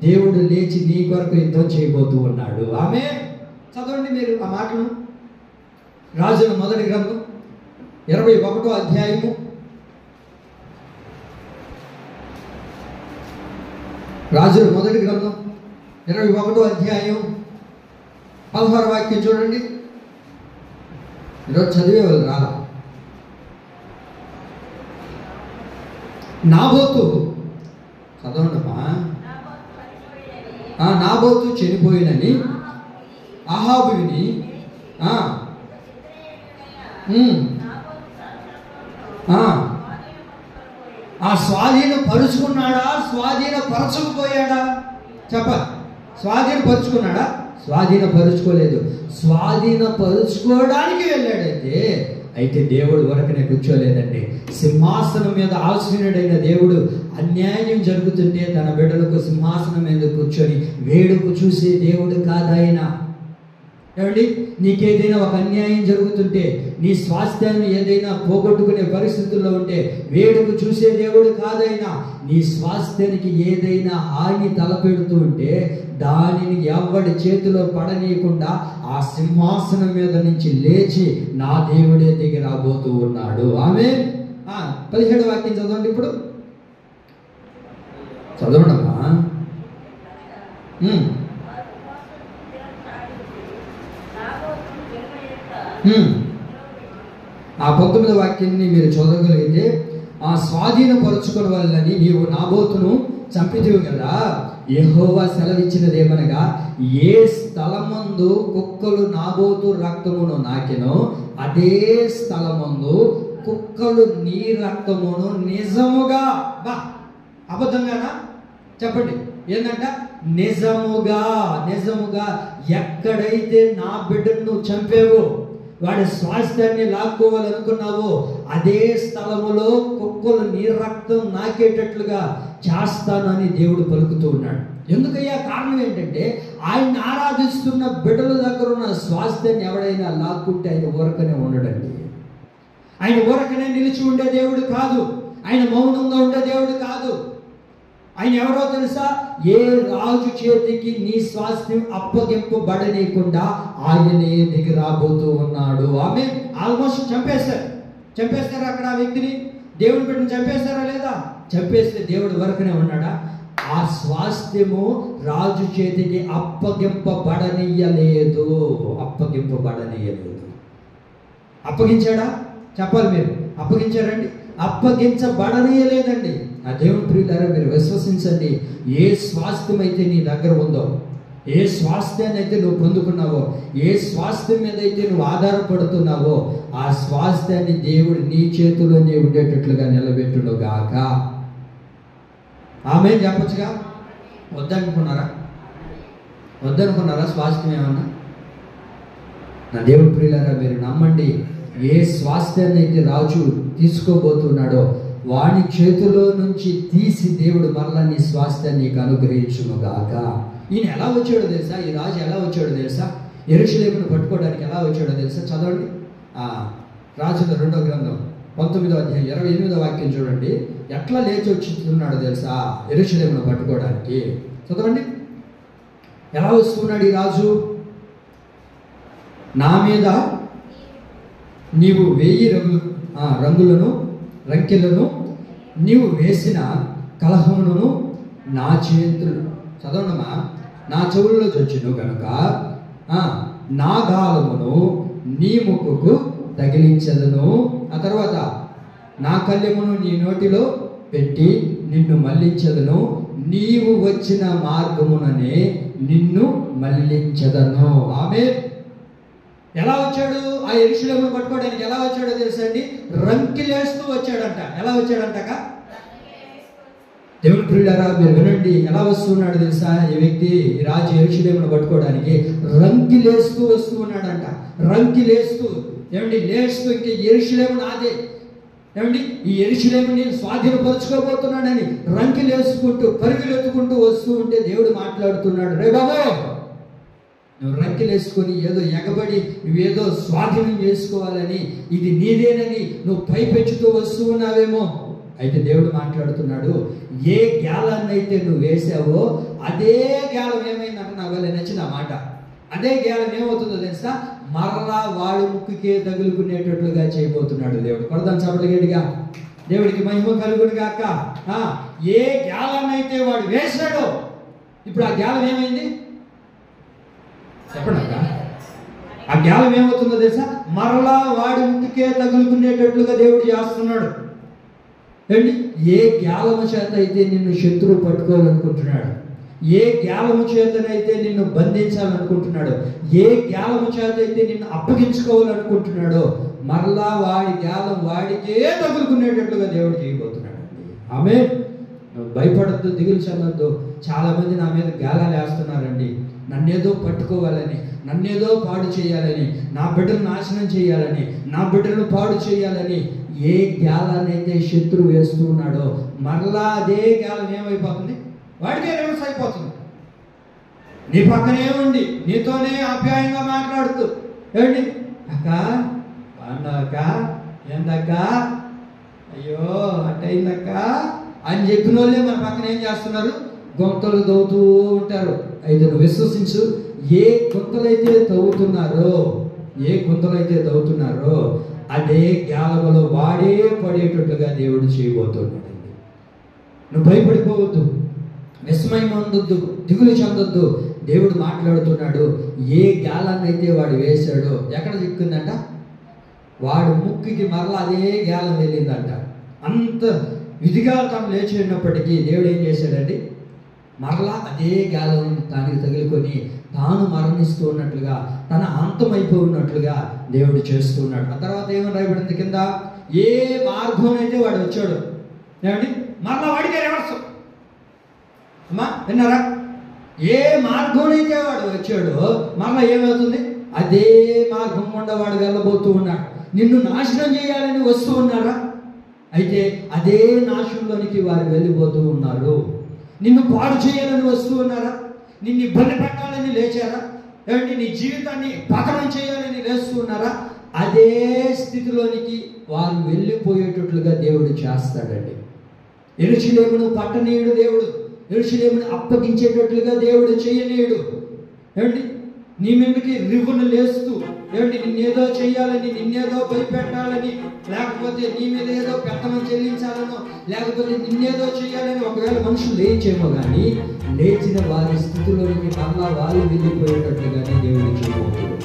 దేవుడు లేచి నీ కొరకు యుద్ధం చేయబోతూ ఉన్నాడు. ఆమె చదవండి మీరు ఆ మాటను. రాజుల మొదటి గ్రంథం 21వ అధ్యాయము 21వ అధ్యాయం 16వ వాక్యం చూడండి. ఈరోజు చదివే వాళ్ళు రాలా. నాబోతు చదవండమ్మా. నాబోతు చనిపోయినని అహాబు విని స్వాధీనపరుచుకున్నాడా, స్వాధీనపరచకపోయాడా? చెప్ప స్వాధీనపరుచుకున్నాడా, స్వాధీనపరుచుకోలేదు. స్వాధీనపరుచుకోవడానికి వెళ్ళాడైతే అయితే దేవుడు వరకనే కూర్చోలేదండి. సింహాసనం మీద ఆసీనుడైన దేవుడు అన్యాయం జరుగుతుంటే తన బిడ్డలకు సింహాసనం మీద కూర్చొని వేడుకు చూసే దేవుడు కాదాయన. ఏమండి, నీకేదైనా ఒక అన్యాయం జరుగుతుంటే, నీ స్వాస్థ్యాన్ని ఏదైనా పోగొట్టుకునే పరిస్థితుల్లో ఉంటే వేడుకు చూసే దేవుడు కాదైనా. నీ స్వాస్థ్యానికి ఏదైనా హాని తలపెడుతూ ఉంటే దానిని ఎవడి చేతిలో పడనీయకుండా ఆ సింహాసనం మీద నుంచి లేచి నా దేవుడే దిగి రాబోతూ ఉన్నాడు. ఆమేన్. 17వ వాక్యం చదవండి. ఇప్పుడు చదవడమ్మా. ఆ 19వ వాక్యాన్ని మీరు చదవగలిగితే, ఆ స్వాధీనపరుచుకున్న వాళ్ళని నీవు నాబోతును చంపితివి కదా, యెహోవా సెలవిచ్చినదేమనగా, ఏ స్థలమందు కుక్కలు నాబోతు రక్తమును నాకెనో అదే స్థలమందు కుక్కలు నీ రక్తమును నిజముగా, అబద్ధంగానా చెప్పండి, ఏంటంట, నిజముగా ఎక్కడైతే నా బిడ్డను నువ్వు చంపేవో, వాడి స్వాస్థ్యాన్ని లాక్కోవాలనుకున్నావో అదే స్థలములో కుక్కలు నీ రక్తం నాకేటట్లుగా చేస్తానని దేవుడు పలుకుతూ ఉన్నాడు. ఎందుకయ్యా? కారణం ఏంటంటే ఆయన ఆరాధిస్తున్న బిడ్డల దగ్గర ఉన్న స్వాస్థ్యాన్ని ఎవడైనా లాక్కుంటే ఆయన ఊరకనే ఉండడండి. ఆయన ఊరకనే నిలిచి ఉండే దేవుడు కాదు. ఆయన మౌనంగా ఉండే దేవుడు కాదు. ఆయన ఎవరో తెలుసా? ఏ రాజు చేతికి నీ స్వాస్థ్యం అప్పగింపబడనీయకుండా ఆయనే దిగి రాబోతూ ఉన్నాడు. ఆమె ఆల్మోస్ట్ చంపేస్తారు అక్కడ ఆ వ్యక్తిని. దేవుని బిడ్డను చంపేస్తారా లేదా? చంపేస్తే దేవుడు వరకునే ఉన్నాడా? ఆ స్వాస్థ్యము రాజు చేతికి అప్పగింపబడనీయలేదు. అప్పగించాడా? చెప్పాలి మీరు. అప్పగించారండి? అప్పగించబడనీయలేదండి. ఆ దేవుని ప్రియులారా, మీరు విశ్వసించండి. ఏ స్వాస్థ్యం అయితే నీ దగ్గర ఉందో, ఏ స్వాస్థ్యాన్ని అయితే నువ్వు పొందుకున్నావో, ఏ స్వాస్థ్యం మీద అయితే నువ్వు ఆధారపడుతున్నావో, ఆ స్వాస్థ్యాన్ని దేవుడు నీ చేతిలోనే ఉండేటట్లుగా నిలబెట్టును గాక. ఆమె చెప్పచ్చుగా. వద్దనుకున్నారా స్వాస్థ్యం ఏమన్నా? నా దేవుని ప్రియులారా, మీరు నమ్మండి. ఏ స్వాస్థ్యాన్ని అయితే రాజు తీసుకోబోతున్నాడో వాని చేతిలో నుంచి తీసి దేవుడు మరలా నీ స్వాస్థ్యాన్ని నీకు అనుగ్రహించును గాక. ఈయన ఎలా వచ్చాడో తెలుసా? ఈ రాజు ఎలా వచ్చాడో తెలుసా? యెరూషలేమును పట్టుకోవడానికి ఎలా వచ్చాడో తెలుసా? చదవండి. రాజుల 2వ గ్రంథం 19వ అధ్యాయం 28వ వాక్యం చూడండి. ఎట్లా లేచి వచ్చుతున్నాడో తెలుసా యెరూషలేమును పట్టుకోవడానికి? చదవండి. ఎలా వస్తున్నాడు ఈ రాజు? నా మీద నీవు 1000 రంకెలను నీవు వేసిన కలహమును నా చేతులు, చదవనమా, నా చెవుల్లో చొచ్చును కనుక నా గాలమును నీ ముక్కుకు తగిలించదును. ఆ తర్వాత నా కళ్ళెమును నీ నోటిలో పెట్టి నిన్ను మళ్ళించదును. నీవు వచ్చిన మార్గముననే నిన్ను మళ్ళించదను. ఆమె ఎలా వచ్చాడు? ఆ యెరూషలేమును పట్టుకోవడానికి ఎలా వచ్చాడో తెలుసా అండి? రంకిలేస్తూ వచ్చాడంట. ఎలా వచ్చాడంటక? దేవుని ప్రియులారా, మీరు వినండి. ఎలా వస్తున్నాడు తెలుసా ఈ వ్యక్తి? ఈ రాజు యెరూషలేమును పట్టుకోవడానికి రంకిలేస్తూ వస్తూ ఉన్నాడంట. రంకిలేస్తూ, ఏమండి, లేస్తూ, ఇంక యెరూషలేము నాదే, ఏమండి, ఈ యెరూషలేముని నేను స్వాధీనపరుచుకోబోతున్నానని రంకిలేసుకుంటూ పరుగులెత్తుకుంటూ వస్తూ ఉంటే దేవుడు మాట్లాడుతున్నాడు. రే బాబు, నువ్వు రంకెలేసుకొని ఏదో ఎగబడి నువ్వేదో స్వాధీనం చేసుకోవాలని, ఇది నీదేనని నువ్వు పైపెచ్చుతూ వస్తూ ఉన్నావేమో. అయితే దేవుడు మాట్లాడుతున్నాడు, ఏ గ్యాలాన్నైతే నువ్వు వేసావో అదే గ్యాలం ఏమైందంటే నాకు వెళ్ళి నచ్చిన మాట. అదే గ్యాలం ఏమవుతుందో తెలుసా? మరలా వాడు ముక్కుకే తగులుకునేటట్లుగా చేయబోతున్నాడు దేవుడు. కొడదాం చప్పట్లు గట్టిగా. దేవుడికి మహిమ కలుగును గాక. ఏ గ్యాలాన్నైతే వాడు వేశాడో ఇప్పుడు ఆ గ్యాలం ఏమైంది చెప్పండి అక్క. ఆ గ్యాలం ఏమవుతుందో తెలుసా? మరలా వాడి ముక్కుకే తగులుకునేటట్లుగా దేవుడు చేస్తున్నాడు. ఏంటి? ఏ గ్యాలము చేత అయితే నిన్ను శత్రువు పట్టుకోవాలనుకుంటున్నాడు, ఏ గ్యాలము చేతనైతే నిన్ను బంధించాలనుకుంటున్నాడు, ఏ గ్యాలము చేత అయితే నిన్ను అప్పగించుకోవాలనుకుంటున్నాడో మరలా వాడి గ్యాలం వాడికే తగులుకునేటట్లుగా దేవుడు చేయబోతున్నాడు. ఆమె నువ్వు భయపడద్దు, దిగులు చెందొద్దు. చాలామంది నా మీద గాలాలు వేస్తున్నారండి, నన్నేదో పట్టుకోవాలని, నన్నేదో పాడు చేయాలని, నా బిడ్డను నాశనం చేయాలని, నా బిడ్డను పాడు చేయాలని ఏ గాలానైతే శత్రువు వేస్తూ ఉన్నాడో మరలా అదే గాలం ఏమైపోతుంది, వాడికే రివర్స్ అయిపోతుంది. నీ పక్కనే ఉండి నీతోనే ఆప్యాయంగా మాట్లాడుతూ, ఏమండి అక్క బాగున్నావక్క, ఏందక్క, అయ్యో అట్టయిందక్క అని చెప్పిన వాళ్ళే మన పక్కన ఏం చేస్తున్నారు, గొంతలు తవ్వుతూ ఉంటారు. అయితే నువ్వు విశ్వసించు, ఏ గుంతలైతే తవ్వుతున్నారో అదే గాలములో వాడే పడేటట్లుగా దేవుడు చేయబోతున్నాడు. నువ్వు భయపడిపోవద్దు, విస్మయం పొందొద్దు, దిగులు చెందొద్దు. దేవుడు మాట్లాడుతున్నాడు. ఏ గాలాన్ని అయితే వాడు వేశాడో ఎక్కడ చిక్కుందంట, వాడు ముక్కుకి మరలా అదే గాలం వెళ్ళిందంట. అంత విధిగా తాను లేచి ఉన్నప్పటికీ దేవుడు ఏం చేశాడండి, మరలా అదే గాలం తానికి తగులుకొని తాను మరణిస్తూ ఉన్నట్లుగా, తన అంతమైపోయినట్లుగా దేవుడు చేస్తూ ఉన్నాడు. ఆ తర్వాత ఏమని రాయబడింది కింద, ఏ మార్గం అయితే వాడు వచ్చాడు, ఏమండి మరలా వాడికే రివర్స్. అమ్మా విన్నారా, ఏ మార్గం అయితే వాడు వచ్చాడో మరలా ఏమవుతుంది, అదే మార్గం గుండా వాడు వెళ్ళబోతూ ఉన్నాడు. నిన్ను నాశనం చేయాలని వస్తూ ఉన్నారా, అయితే అదే నాశనంలోనికి వారు వెళ్ళిపోతూ ఉన్నారు. నిన్ను పాడు చేయాలని వస్తూ ఉన్నారా, నిన్ను ఇబ్బంది పెట్టాలని లేచారా, ఏమంటే నీ జీవితాన్ని పతనం చేయాలని లేస్తూ ఉన్నారా, అదే స్థితిలోనికి వారు వెళ్ళిపోయేటట్లుగా దేవుడు చేస్తాడండి. యెరూషలేమును పట్టనీయుడు దేవుడు, యెరూషలేమును అప్పగించేటట్లుగా దేవుడు చేయనీయుడు. ఏమండి నీ మీదకి రివ్వును లేస్తూ, ఏమంటే నిన్నేదో చేయాలని, నిన్నేదో భయపెట్టాలని, లేకపోతే నీ మీద ఏదో పెత్తనం చెల్లించాలనో, లేకపోతే నిన్నేదో చేయాలని ఒకవేళ మనుషులు లేచేమో కానీ లేచిన వారి స్థితిలోనికి మళ్ళా వారు వెళ్ళిపోయేటట్లుగానే దేవుడు చేయబోతున్నాడు.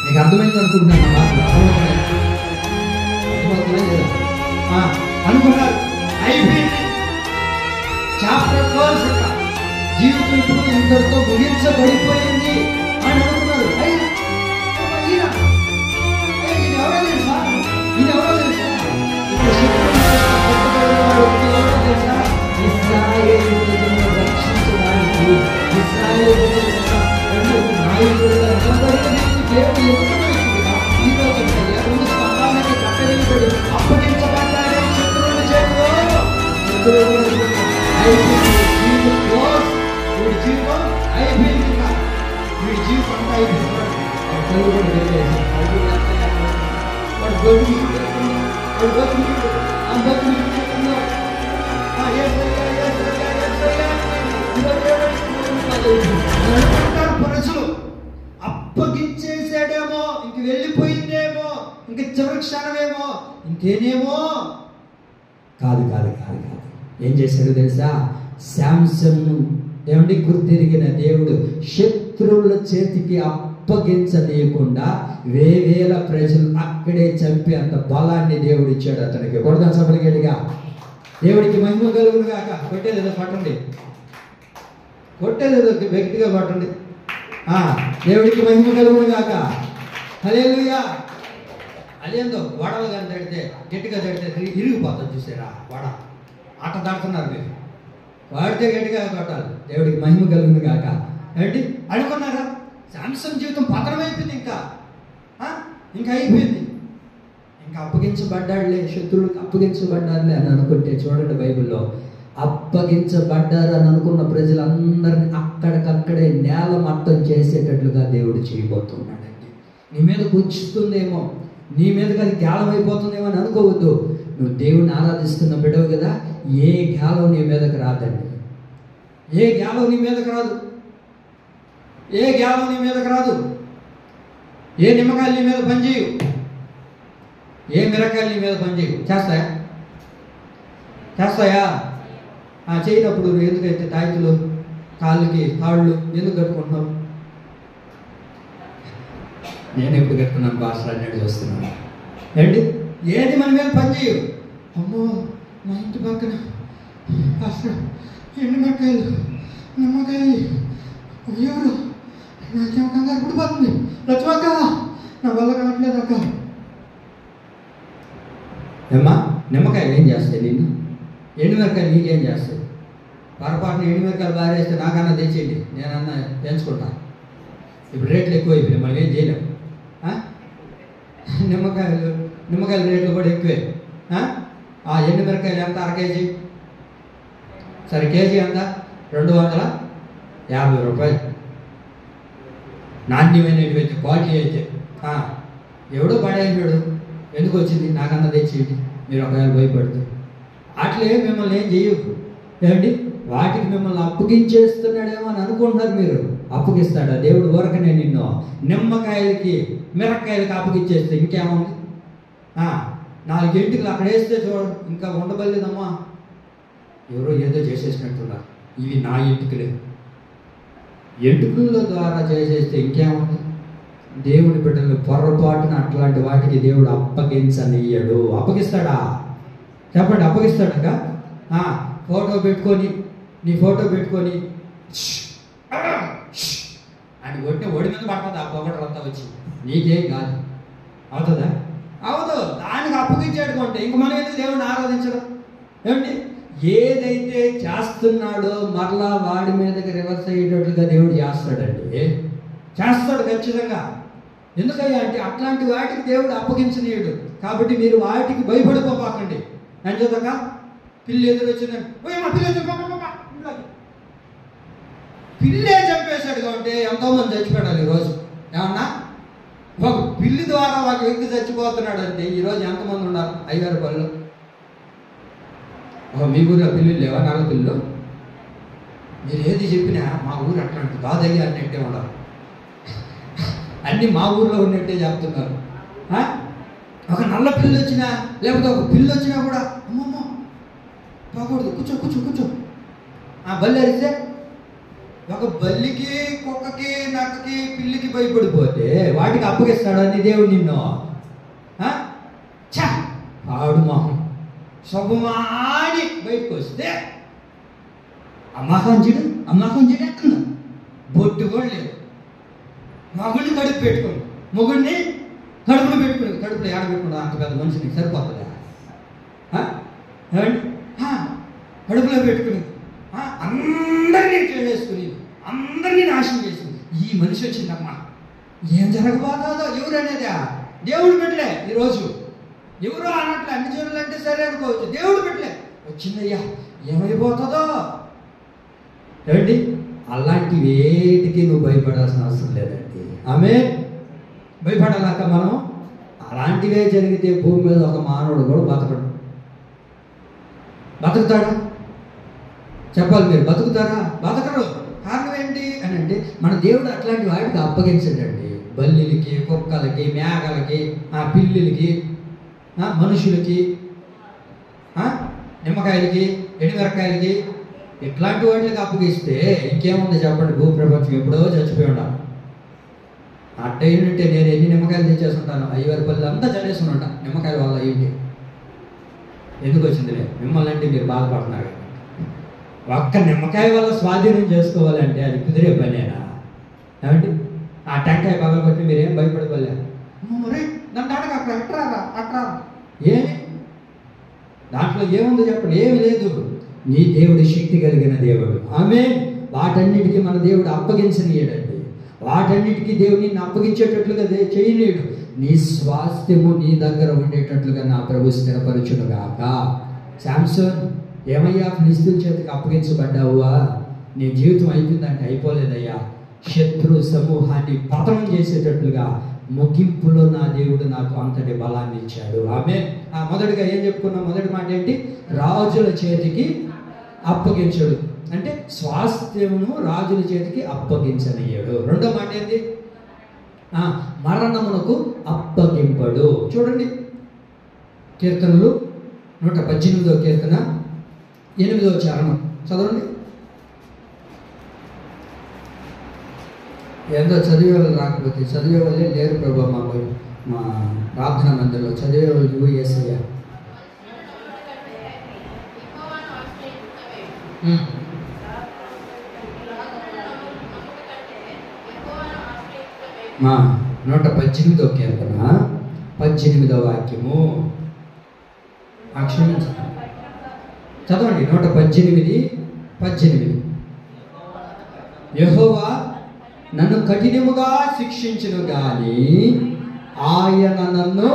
నీకు అర్థమైంది అనుకుంటున్నాను అనుకున్నారు. అయిపోయింది, చాప్టర్ క్లోజ్, జీవితం ఇప్పుడు ఇంతటితో ముగించబడిపోయింది అని అనుకున్నారు. అప్పగించేసాడేమో, ఇంక వెళ్ళిపోయిందేమో, ఇంక చివరి క్షణమేమో, ఇంకేనేమో. కాదు కాదు కాదు కాదు ఏం చేశాడు తెలుసా, శాంసన్ను ఏమండి గుర్తిరిగిన దేవుడు శత్రువుల చేతికి అప్పగించనీయకుండా వేవేల ప్రజలు అక్కడే చంపి అంత బలాన్ని దేవుడు ఇచ్చాడు అతనికి. కొడదాం సభలకేటిగా, దేవుడికి మహిమ కలుగును గాక. కొట్టేదేదో పట్టండి, కొట్టేదేదో వ్యక్తిగా పట్టండి. దేవుడికి మహిమ కలుగును గాక. హల్లెలూయా. అదేందో వడలు కానీ తడితే, గట్టిగా తడితే ఇరిగిపోతుంది చూసారా, వడ ఆట దాటుతున్నారు మీరు, వాడితే గట్టిగా కొట్టాలి. దేవుడికి మహిమ కలుగును గాక. ఏంటి అనుకున్నారా, శాంసన్ జీవితం పతనమైపోయింది, ఇంకా అయిపోయింది, ఇంకా అప్పగించబడ్డాడులే, శత్రువులకు అప్పగించబడ్డారులే అని అనుకుంటే చూడండి బైబిల్లో, అప్పగించబడ్డారు అని అనుకున్న ప్రజలందరినీ అక్కడికక్కడే నేల మట్టం చేసేటట్లుగా దేవుడు చేయబోతున్నాడండి. నీ మీద కూర్చుతుందేమో, నీ మీదకి అది గాలం అయిపోతుందేమో అని అనుకోవద్దు. నువ్వు దేవుడిని ఆరాధిస్తున్న బిడ్డవు కదా, ఏ గాలం నీ మీదకి రాదండి, ఏ గాలం నీ మీదకి రాదు, ఏ గాలం నీ మీదకి రాదు. ఏ నిమ్మకాయలు నీ మీద పనిచేయు, ఏ మిరకాయలు నీ మీద పనిచేయు. చేస్తాయా? చేయనప్పుడు ఎందుకైతే తాయితులు కాళ్ళకి తాళ్ళు ఎందుకు కట్టుకుంటున్నావు? నేను ఎప్పుడు కట్టుకున్నాను భాషలు అన్నట్టు చూస్తున్నాను. ఏంటి ఏది మన మీద పనిచేయు. అమ్మో నా ఇంటి పక్కన అసలు ఎండుమిరకాయలు, నిమ్మకాయలు, ఎవరు నాకేమో కంగారు పడిపోతుంది, లక్ష్మక్క నా వల్ల కావట్లేదు అక్క. ఏమ్మా నిమ్మకాయలు ఏం చేస్తాయి నిన్ను? ఎండుమిరకాయలు నీకేం చేస్తాయి? పొరపాటున ఎండుమిరకాయలు బారేస్తే నాకన్నా తెచ్చేయండి, నేనన్నా పెంచుకుంటా. ఇప్పుడు రేట్లు ఎక్కువ అయిపోయినాయి, మనం ఏం చేయలేం. నిమ్మకాయల రేట్లు కూడా ఎక్కువే. ఎండుమిరకాయలు ఎంత? అర కేజీ, సరే కేజీ ఎంత? 250 రూపాయలు. నాణ్యమైనవి అయితే, క్వాలిటీ అయితే. ఎవడో పడేసాడు, ఎందుకు వచ్చింది నాకన్నా తెచ్చేయండి, మీరు ఒకవేళ భయపడుతూ. అట్లే మిమ్మల్ని ఏం చేయకు ఏమండి, వాటికి మిమ్మల్ని అప్పగించేస్తున్నాడేమో అని అనుకుంటున్నారు మీరు. అప్పగిస్తాడా దేవుడు? ఊరకనే నిన్ను నిమ్మకాయలకి మిరపకాయలకి అప్పగిచ్చేస్తే ఇంకేముంది? 4 ఎంటుకలు అక్కడ వేస్తే చూడు, ఇంకా ఉండబలేదమ్మా. ఎవరో ఏదో చేసేసినట్టున్నారు. ఇవి నా ఎంటుకలే, ఎంటుకల ద్వారా చేసేస్తే ఇంకేముంది? దేవుడి బిడ్డలు పొరపాటున అట్లాంటి వాటికి దేవుడు అప్పగించనియ్యడు. అప్పగిస్తాడా? చెప్పండి, అప్పగిస్తాడక? ఫోటో పెట్టుకొని, నీ ఫోటో పెట్టుకొని అని కొట్టే ఒడి మీద పడుతుంది ఆ పొగటంతా వచ్చి, నీకేం కాదు. అవుతుందా? అవదు. దానికి అప్పగించాడుకుంటే ఇంక మనం ఎందుకు దేవుడిని ఆరాధించడం? ఏమండి, ఏదైతే చేస్తున్నాడో మరలా వాడి మీదకి రివర్స్ అయ్యేటట్లుగా దేవుడు చేస్తాడండి. చేస్తాడు ఖచ్చితంగా. ఎందుకయ్యా అంటే అట్లాంటి వాటికి దేవుడు అప్పగించనీయుడు. కాబట్టి మీరు వాటికి భయపడిపోపాకండి. అని చదువుక పిల్లి ఎదురు వచ్చిందండి, పిల్లే చంపేశాడు. కాబట్టి ఎంతోమంది చచ్చిపోయాడు ఈరోజు. ఏమన్నా ఒక పిల్లి ద్వారా ఒక వ్యక్తి చచ్చిపోతున్నాడు అంటే ఈరోజు ఎంతమంది ఉన్నారు? 5,000 రూపాయలు. మీ ఊరిలో పిల్లులు లేవా? 4 పిల్లలు. మీరు ఏది చెప్పినా మా ఊరు అట్లాంటి కాదయ్యా అన్నట్టే ఉన్నారు. అన్నీ మా ఊర్లో ఉన్నట్టే చెప్తున్నారు. ఒక నల్ల పిల్లి వచ్చినా, లేకపోతే ఒక పిల్లి వచ్చినా కూడా అమ్మమ్మ పోకూడదు, కూర్చో కూర్చో కూర్చో. బల్లి అరిస్తే, ఒక బల్లికి, కుక్కకి, నక్కకి, పిల్లికి భయపడిపోతే వాటికి అప్పగిస్తాడని దేవుడు నిన్ను? ఆడు మొహం శుభమాడి బయటకు వస్తే అమ్మకంజుడు ఎక్కడ బొట్టు కూడా లేదు. మగుడిని కడుపు పెట్టుకోండి, మొగుడిని కడుపులో పెట్టుకుని, కడుపులో ఏడ పెట్టుకుంటా? అంత పెద్ద మనిషిని సరిపోతుందా? కడుపులో పెట్టుకుని అందరినీ చేసుకుని అందరినీ నాశనం చేసింది. ఈ మనిషి వచ్చిందమ్మా, ఏం జరగబోతుందో ఎవరు అనేదా? దేవుడు పెట్టలే. ఈరోజు ఎవరో అన్నట్లు అన్ని జనులు అంటే సరే అనుకోవచ్చు, దేవుడు పెట్టలే. వచ్చిందయ్యా, ఏమైపోతుందో? ఏమండి, అలాంటి వేటికి నువ్వు భయపడాల్సిన అవసరం లేదండి. ఆమె భయపడాలక మనం అలాంటివే జరిగితే భూమి మీద ఒక మానవుడు కూడా బతకడు. బతుకుతాడా? చెప్పాలి మీరు, బతుకుతారా? బతకరు. కారణం ఏంటి అని అంటే మన దేవుడు అట్లాంటి వాటికి అప్పగించడండి. బల్లిలకి, కుక్కలకి, మేకలకి, పిల్లులకి, మనుషులకి, నిమ్మకాయలకి, ఎండుమిరకాయలకి, ఇట్లాంటి వాటికి అప్పగిస్తే ఇంకేముంది చెప్పండి? భూప్రపంచం ఎప్పుడో చచ్చిపోయి ఉండాలి. అట్టయినట్టే నేను ఎన్ని నిమ్మకాయలు తెచ్చేస్తుంటాను, 5,000 రూపాయలు అంతా చదివేసుకున్నా నిమ్మకాయల వల్ల. ఏంటి ఎందుకు వచ్చిందిలే? మిమ్మల్ని అంటే మీరు బాధపడుతున్నారు. ఒక్క నిమ్మకాయ వల్ల స్వాధీనం చేసుకోవాలంటే అది కుదిరే పనేనా? ఏమండి, ఆ టెంకాయ పగలగొట్టి మీరేం భయపడిపోలేరు. మరి నన్ను అడగ అట్రా ఏమి దాంట్లో ఏముందో చెప్పండి? ఏమి లేదు. నీ దేవుడు శక్తి కలిగిన దేవుడు. ఆమె వాటన్నిటికీ మన దేవుడు అప్పగించనీయడండి. వాటన్నిటికీ దేవుడిని అప్పగించేటట్లుగా చేయలేడు. నీ స్వాస్థ్యము నీ దగ్గర ఉండేటట్లుగా నా ప్రభు స్థిరపరచునుగాక. శాంసన్, ఏమయ్యా, ఫిలిష్తీయుల చేతికి అప్పగించబడ్డావువా? నీ జీవితం అయిపోయిందంటే అయిపోలేదయ్యా. శత్రు సమూహాన్ని పతనం చేసేటట్లుగా ముగింపులో నా దేవుడు నాకు అంతటి బలాన్ని ఇచ్చాడు. ఆమె మొదటిగా ఏం చెప్పుకున్నాం? మొదటి మాట ఏంటి? రాజుల చేతికి అప్పగించడు అంటే స్వాస్థ్యమును రాజుల చేతికి అప్పగించనయ్యాడు. రెండో మాట ఏంటి? మరణమునకు అప్పగింపడు. చూడండి, కీర్తనలు 118వ కీర్తన 8వ చరణం చదవండి. ఏందో చదివే వాళ్ళు రాకపోతే, చదివే వాళ్ళే లేరు ప్రభా మా ప్రార్థన మందిరంలో. చదివే వాళ్ళు నువ్వు యేసయ్యా. మా 118వ కీర్తన 18వ వాక్యము. క్షమించండి, చదవండి 118:18. యెహోవా నన్ను కఠినముగా శిక్షించును గాని ఆయన నన్ను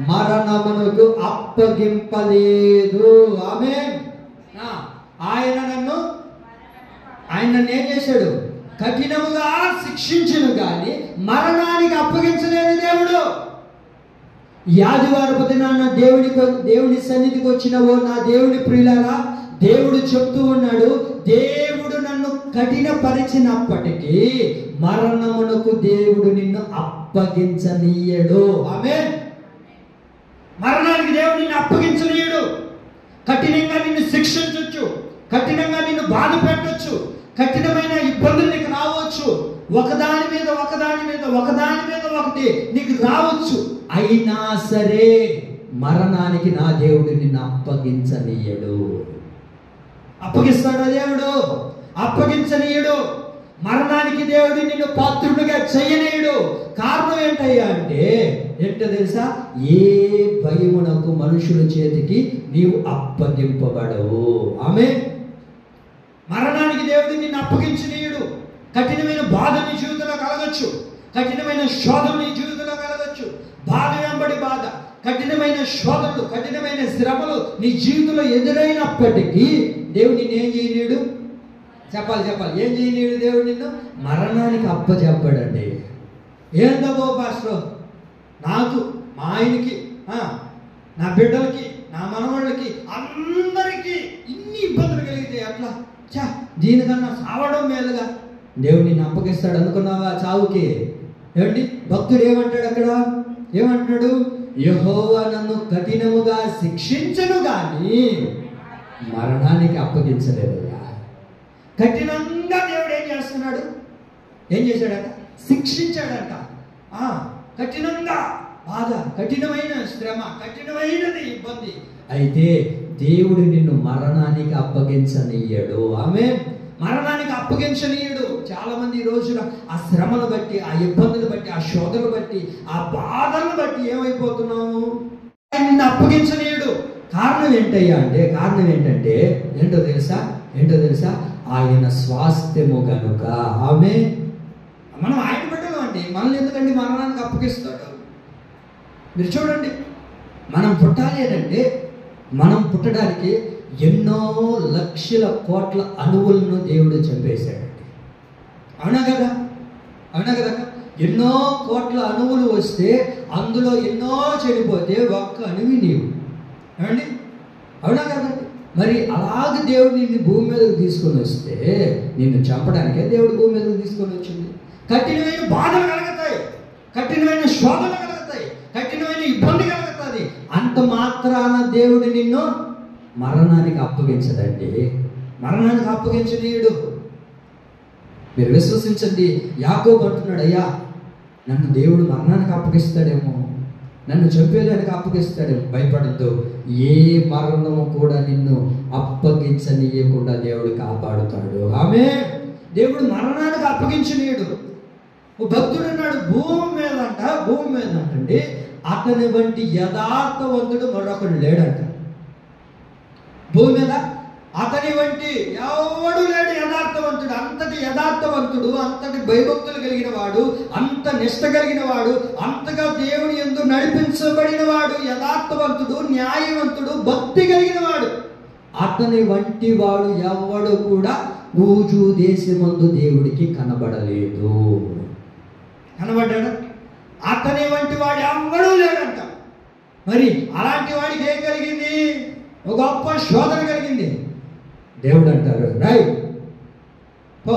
మరణమునకు అప్పగింపలేదు. ఆమేన్. ఆయన నన్ను ఏం చేశాడు? కఠినముగా శిక్షించును గాని మరణానికి అప్పగించలేదు దేవుడు. ఈ ఆదివారపు దినాన దేవుని సన్నిధికి వచ్చినవో నా దేవుని ప్రియులారా, దేవుడు చెప్తూ ఉన్నాడు, దేవుడు నన్ను కఠినపరిచినప్పటికీ మరణమునకు దేవుడు నిన్ను అప్పగించనీయడు. ఆమేన్. మరణానికి దేవుడు నిన్ను అప్పగించనీయడు. కఠినంగా నిన్ను శిక్షించవచ్చు, కఠినంగా నిన్ను బాధ పెట్టవచ్చు, కఠినమైన ఇబ్బందులు నీకు రావచ్చు, ఒకదాని మీద ఒకటి నీకు రావచ్చు. అయినా సరే మరణానికి నా దేవుడు నిన్ను అప్పగించనీయడు. అప్పగిస్తాడా దేవుడు? అప్పగించనీయడు. మరణానికి దేవుడు నిన్ను పాత్రుడిగా చెయ్యనీయడు. కారణం ఏంటయ్యా అంటే ఏంటో తెలుసా? ఏ భయమునకు మనుషుల చేతికి నీవు అప్పగింపబడవు. ఆమె మరణానికి దేవుడు నిన్ను అప్పగించనీయడు. కఠినమైన బాధ నీ జీవితంలో కలగచ్చు, కఠినమైన శోధన నీ జీవితంలో కలగచ్చు, బాధ వెంబడి బాధ, కఠినమైన శోధనలు, కఠినమైన శ్రమలు నీ జీవితంలో ఎదురైనప్పటికీ దేవుడు నిన్ను ఏం చేయలేడు? చెప్పాలి ఏం చేయలేడు? దేవుడు నిన్ను మరణానికి అప్పచెప్పాడండి. ఏందో పాస్టర్, నాకు, మా ఆయనకి, నా బిడ్డలకి, నా మనవాళ్ళకి, అందరికీ ఇన్ని ఇబ్బందులు కలిగితే అట్లా దీనికన్నా సావడం మేలుగా. దేవుడు నిన్ను అప్పగిస్తాడు అనుకున్నావా చావుకి? ఏమండి భక్తుడు ఏమంటాడు అక్కడ? ఏమంటున్నాడు? యెహోవా నన్ను కఠినముగా శిక్షించను గాని మరణానికి అప్పగించలేదయ్యా. కఠినంగా దేవుడు ఏం చేస్తున్నాడు? ఏం చేశాడట? శిక్షించాడట. కఠినంగా బాధ, కఠినమైన శ్రమ, కఠినమైనది ఇబ్బంది. అయితే దేవుడు నిన్ను మరణానికి అప్పగించనీయడు. ఆమె మరణానికి అప్పగించనీయడు. చాలా మంది ఈ రోజున ఆ శ్రమను బట్టి, ఆ ఇబ్బందులు బట్టి, ఆ శోధనలు బట్టి, ఆ బాధలను బట్టి ఏమైపోతున్నాము? నిన్ను అప్పగించనీయడు. కారణం ఏంటయ్యా అంటే, కారణం ఏంటంటే ఏంటో తెలుసా? ఆయన స్వాస్థ్యము గనుక. ఆమె మనం ఆయన బిడ్డలు అండి, మనల్ని ఎందుకండి మరణానికి అప్పగిస్తాడు? మీరు చూడండి, మనం పుట్టాలి అంటే, మనం పుట్టడానికి ఎన్నో లక్షల కోట్ల అణువులను దేవుడు చంపేశాడండి. అవునా కదా? ఎన్నో కోట్ల అణువులు వస్తే అందులో ఎన్నో చెడిపోతే ఒక్క అణువి నీవు. ఏమండి? అవునా కదండి? మరి అలాగ దేవుడు నిన్ను భూమి మీదకు తీసుకొని వస్తే నిన్ను చంపడానికే దేవుడు భూమి మీదకు తీసుకొని వచ్చింది. కఠినమైన బాధలు కలుగుతాయి, కఠినమైన శోధనలు కలుగుతాయి, కఠినమైన ఇబ్బంది కలుగుతుంది. అంత మాత్రాన దేవుడు నిన్ను మరణానికి అప్పగించదండి. మరణానికి అప్పగించనీయుడు. మీరు విశ్వసించండి. యాకోబు అంటున్నాడు, అయ్యా నన్ను దేవుడు మరణానికి అప్పగిస్తాడేమో, నన్ను చంపేదానికి అప్పగిస్తాడేమో. భయపడద్దు, ఏ మరణము కూడా నిన్ను అప్పగించనీయకుండా దేవుడు కాపాడుతాడు. ఆమె దేవుడు మరణానికి అప్పగించనీయుడు. ఓ భక్తుడు అన్నాడు, భూమి మీద అంటండి అతని వంటి యథార్థవంతుడు మరొకడు లేడంట. భూమి మీద అతని వంటి ఎవడు లేడు యథార్థవంతుడు. అంతటి యథార్థవంతుడు, అంతటి భయభక్తులు కలిగిన వాడు, అంత నిష్ట కలిగిన వాడు, అంతగా దేవుని యందు నడిపించబడిన వాడు, యథార్థవంతుడు, న్యాయవంతుడు, భక్తి కలిగిన వాడు. అతని వంటి వాడు ఎవడు కూడా ఊజు దేశమందు దేవుడికి కనబడలేదు. కనబడ్డాడు? అతని వంటి వాడు ఎవడూ లేడంట. మరి అలాంటి వాడికి ఏం కలిగింది? ఒక గొప్ప శోధన కలిగింది. దేవుడు అంటారు, రైట్ పో,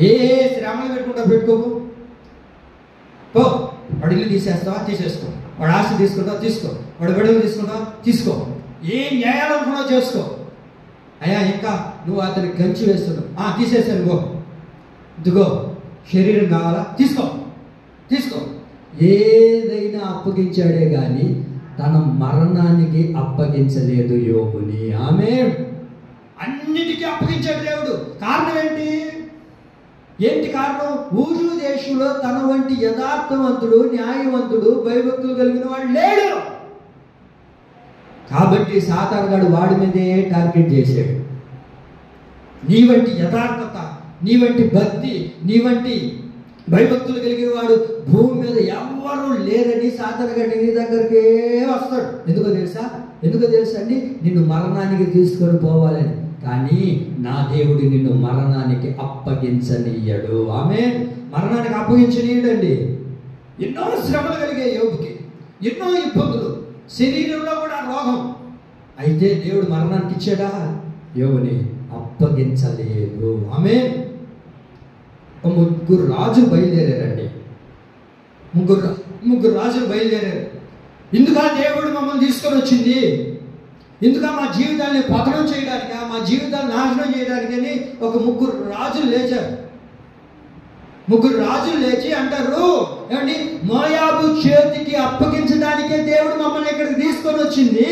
ఏ శ్రమలు పెట్టుకోకు, పో. వాడు ఇల్లు తీసేస్తావు, వాడు ఆస్తి తీసుకో, వాడు బిడ్డలు తీసుకో, ఏం చేయాలనుకున్నావు చేసుకో. అయ్యా ఇంకా నువ్వు అతనికి గంచి వేస్తున్నావు, తీసేసాను, గో ఇదిగో శరీరం కావాలా, తీసుకో. ఏదైనా అప్పగించాడే గాని తన మరణానికి అప్పగించలేదు యోబుని. ఆమె అన్నిటికీ అప్పగించాడు దేవుడు. కారణం ఏంటి కారణం? ఊజు దేశంలో తన వంటి యథార్థవంతుడు, న్యాయవంతుడు, భయభక్తులు కలిగిన వాడు లేడు. కాబట్టి సాతానుగాడు వాడి మీదే టార్గెట్ చేశాడు. నీ వంటి యథార్థత, నీ వంటి భక్తి, నీ వంటి భయభక్తులు కలిగిన వాడు భూమి మీద ఎవ్వరూ లేరని సాతానుగాడు నీ దగ్గరికే వస్తాడు. ఎందుకో తెలుసా అండి? నిన్ను మరణానికి తీసుకొని పోవాలని. కానీ నా దేవుడు నిన్ను మరణానికి అప్పగించనీయడు. ఆమేన్. మరణానికి అప్పగించనీయడండి. ఎన్నో శ్రమలు కలిగే యోబుకి, ఎన్నో ఇబ్బందులు, శరీరంలో కూడా రోగం. అయితే దేవుడు మరణానికి ఇచ్చాడా? యోబుని అప్పగించలేదు. ఆమేన్. ముగ్గురు రాజులు బయలుదేరారండి. ముగ్గురు రాజులు బయలుదేరారు. ఇందుకా దేవుడు మమ్మల్ని తీసుకొని వచ్చింది? ఇందుకా మా జీవితాన్ని పతనం చేయడానికా, మా జీవితాన్ని నాశనం చేయడానికి అని ఒక ముగ్గురు రాజులు లేచారు. ముగ్గురు రాజులు లేచి అంటారు, ఏమండి, మోయాబు చేతికి అప్పగించడానికే దేవుడు మమ్మల్ని ఇక్కడికి తీసుకొని వచ్చింది.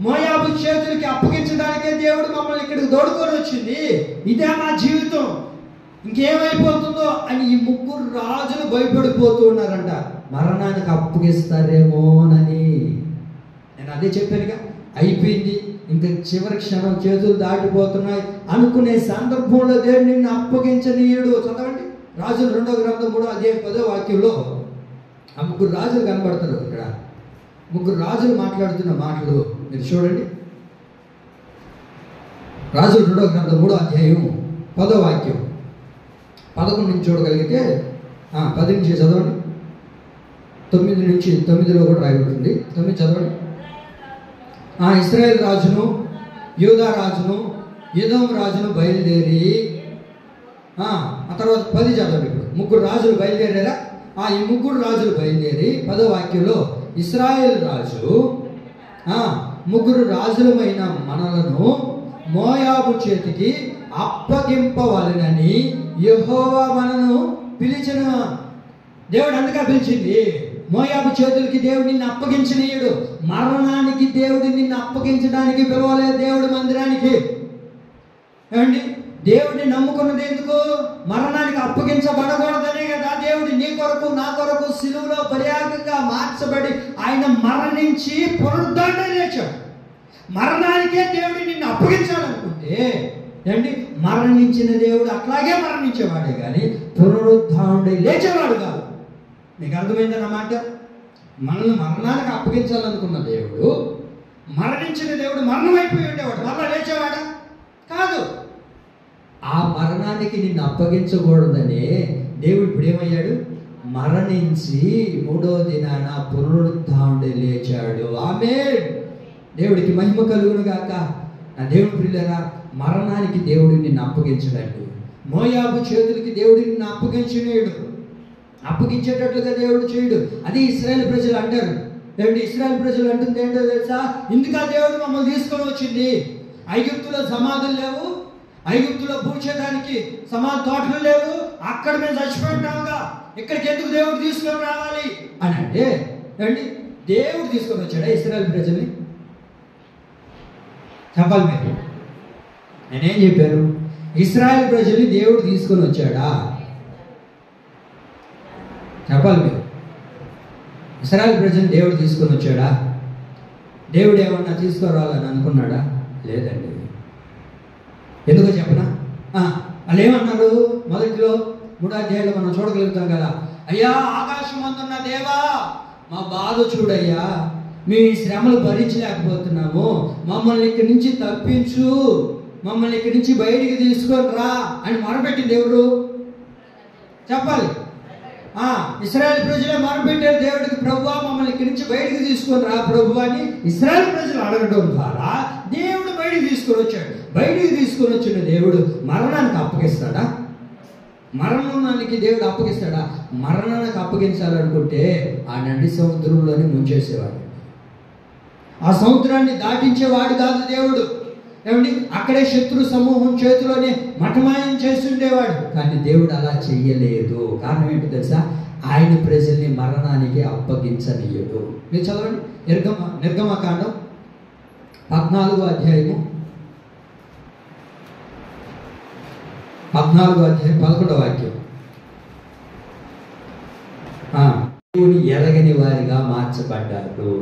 మోయాబు చేతులకి అప్పగించడానికే దేవుడు మమ్మల్ని ఇక్కడికి తోడుకొని వచ్చింది. ఇదే మా జీవితం, ఇంకేమైపోతుందో అని ఈ ముగ్గురు రాజులు భయపడిపోతూ ఉన్నారంట. మరణానికి అప్పగిస్తారేమోనని. నేను అదే చెప్పానుగా, అయిపోయింది, ఇంకా చివరి క్షణం, చేతులు దాటిపోతున్నాయి అనుకునే సందర్భంలో దేవుడు నిన్ను అప్పగించనీయుడు. చదవండి రాజులు 2వ గ్రంథం 3వ అధ్యాయం 10వ వాక్యంలో ఆ ముగ్గురు రాజులు కనబడతారు. ఇక్కడ ముగ్గురు రాజులు మాట్లాడుతున్న మాటలు మీరు చూడండి. రాజులు 2వ గ్రంథం 3వ అధ్యాయం 10వ వాక్యం 11 నుంచి చూడగలిగితే 10 నుంచి చదవండి. 9 నుంచి 9లో కూడా రాయబడుతుంది. 9 చదవండి. ఇశ్రాయేల్ రాజును, యూదా రాజును, ఎదోము రాజును బయలుదేరి, ఆ తర్వాత 10 చదవండి. ఇప్పుడు ముగ్గురు రాజులు బయలుదేరారా? ఈ ముగ్గురు రాజులు బయలుదేరి 10వ వాక్యంలో ఇశ్రాయేల్ రాజు ముగ్గురు రాజులమైన మనలను మోయాబు చేతికి అప్పగింపవలెనని యెహోవా మనను పిలిచిన. దేవుడు అందుకే పిలిచింది. మోయాబు చేతులకి దేవుడు నిన్ను అప్పగించనీయుడు. మరణానికి దేవుడు నిన్ను అప్పగించడానికి పిలవలేదు దేవుడు మందిరానికి. ఏమండి, దేవుడిని నమ్ముకున్నది ఎందుకు? మరణానికి అప్పగించబడకూడదనే కదా. దేవుడు నీ కొరకు, నా కొరకు సిలువలో పర్యాగంగా మార్చబడి ఆయన మరణించి పునరుద్ధరణ లేచాడు. మరణానికే దేవుడు నిన్ను అప్పగించాలనుకుంటే ఏమండి, మరణించిన దేవుడు అట్లాగే మరణించేవాడే కానీ పునరుద్ధరణుడై లేచేవాడు కాదు. మీకు అర్థమైందన్నమాట. మనల్ని మరణానికి అప్పగించాలనుకున్న దేవుడు, మరణించిన దేవుడు మరణమైపోయి ఉండేవాడు, మరలా లేచేవాడా? కాదు. ఆ మరణానికి నిన్ను అప్పగించకూడదనే దేవుడు ఇప్పుడు ఏమయ్యాడు? మరణించి 3వ దినాన పునరుద్ధరణుడై లేచాడు. ఆమేన్. దేవుడికి మహిమ కలుగును గాక. నా దేవుడి ప్రియులారా, మరణానికి దేవుడు నిన్ను అప్పగించడండి. మోయాబు చేతులకి దేవుడు నిన్ను అప్పగించేటట్లుగా దేవుడు చేయడు. అది ఇశ్రాయేల్ ప్రజలు అంటారు. దేవుడు ఇశ్రాయేల్ ప్రజలు అంటుంది ఏంటో తెలుసా? ఇందుకా దేవుడు మమ్మల్ని తీసుకొని వచ్చింది. ఐగుప్తులో సమాధులు లేవు, ఐగుప్తులో పూడ్చేదానికి సమాధి తోటలు లేవు, అక్కడ మేము చచ్చిపోయినాముగా, ఇక్కడికి ఎందుకు దేవుడు తీసుకొని రావాలి అని అంటే, ఏమండి, దేవుడు తీసుకొని వచ్చాడా ఇశ్రాయేల్ ప్రజల్ని? చెప్పాలి మీరు. నేనేం చెప్పాను? ఇశ్రాయేల్ ప్రజల్ని దేవుడు తీసుకొని వచ్చాడా? చెప్పాలి మీరు. ఇశ్రాయేల్ ప్రజల్ని దేవుడు తీసుకొని వచ్చాడా? దేవుడు ఏమన్నా తీసుకురావాలని అనుకున్నాడా? లేదండి. ఎందుకో చెప్పనా? వాళ్ళు ఏమన్నారు? మొదటిలో 3వ అధ్యాయంలో మనం చూడగలుగుతాం కదా. అయ్యా ఆకాశం అందున్న దేవా, మా బాధ చూడయ్యా, మేము ఈ శ్రమలు భరించలేకపోతున్నాము, మమ్మల్ని ఇక్కడి నుంచి తప్పించు, మమ్మల్ని ఇక్కడి నుంచి బయటికి తీసుకొని రా అని మొరపెట్టింది ఎవరు? చెప్పాలి. ఇశ్రాయేల్ ప్రజలే మొరపెట్టారు దేవుడికి, ప్రభువా మమ్మల్ని ఇక్కడి నుంచి బయటికి తీసుకొని రా ప్రభు అని ఇశ్రాయేల్ ప్రజలు అడగడం ద్వారా దేవుడు బయటికి తీసుకొని వచ్చాడు. బయటికి తీసుకొని వచ్చిన దేవుడు మరణానికి అప్పగిస్తాడా? మరణానికి దేవుడు అప్పగిస్తాడా? మరణానికి అప్పగించాలనుకుంటే ఆ నడి సముద్రంలోనే ముంచేసేవాడు. ఆ సముద్రాన్ని దాటించేవాడు కాదు దేవుడు. ఏమండి, అక్కడే శత్రు సమూహం చేతిలోనే మఠమాయం చేస్తుండేవాడు. కానీ దేవుడు అలా చెయ్యలేదు. కారణం ఏంటో తెలుసా? ఆయన ప్రజల్ని మరణానికి అప్పగించనీయడు. మీరు చదవండి. నిర్గమకాండం 14వ అధ్యాయము 11వ వాక్యం. దేవుని ఎరగని వారిగా మార్చబడ్డారు.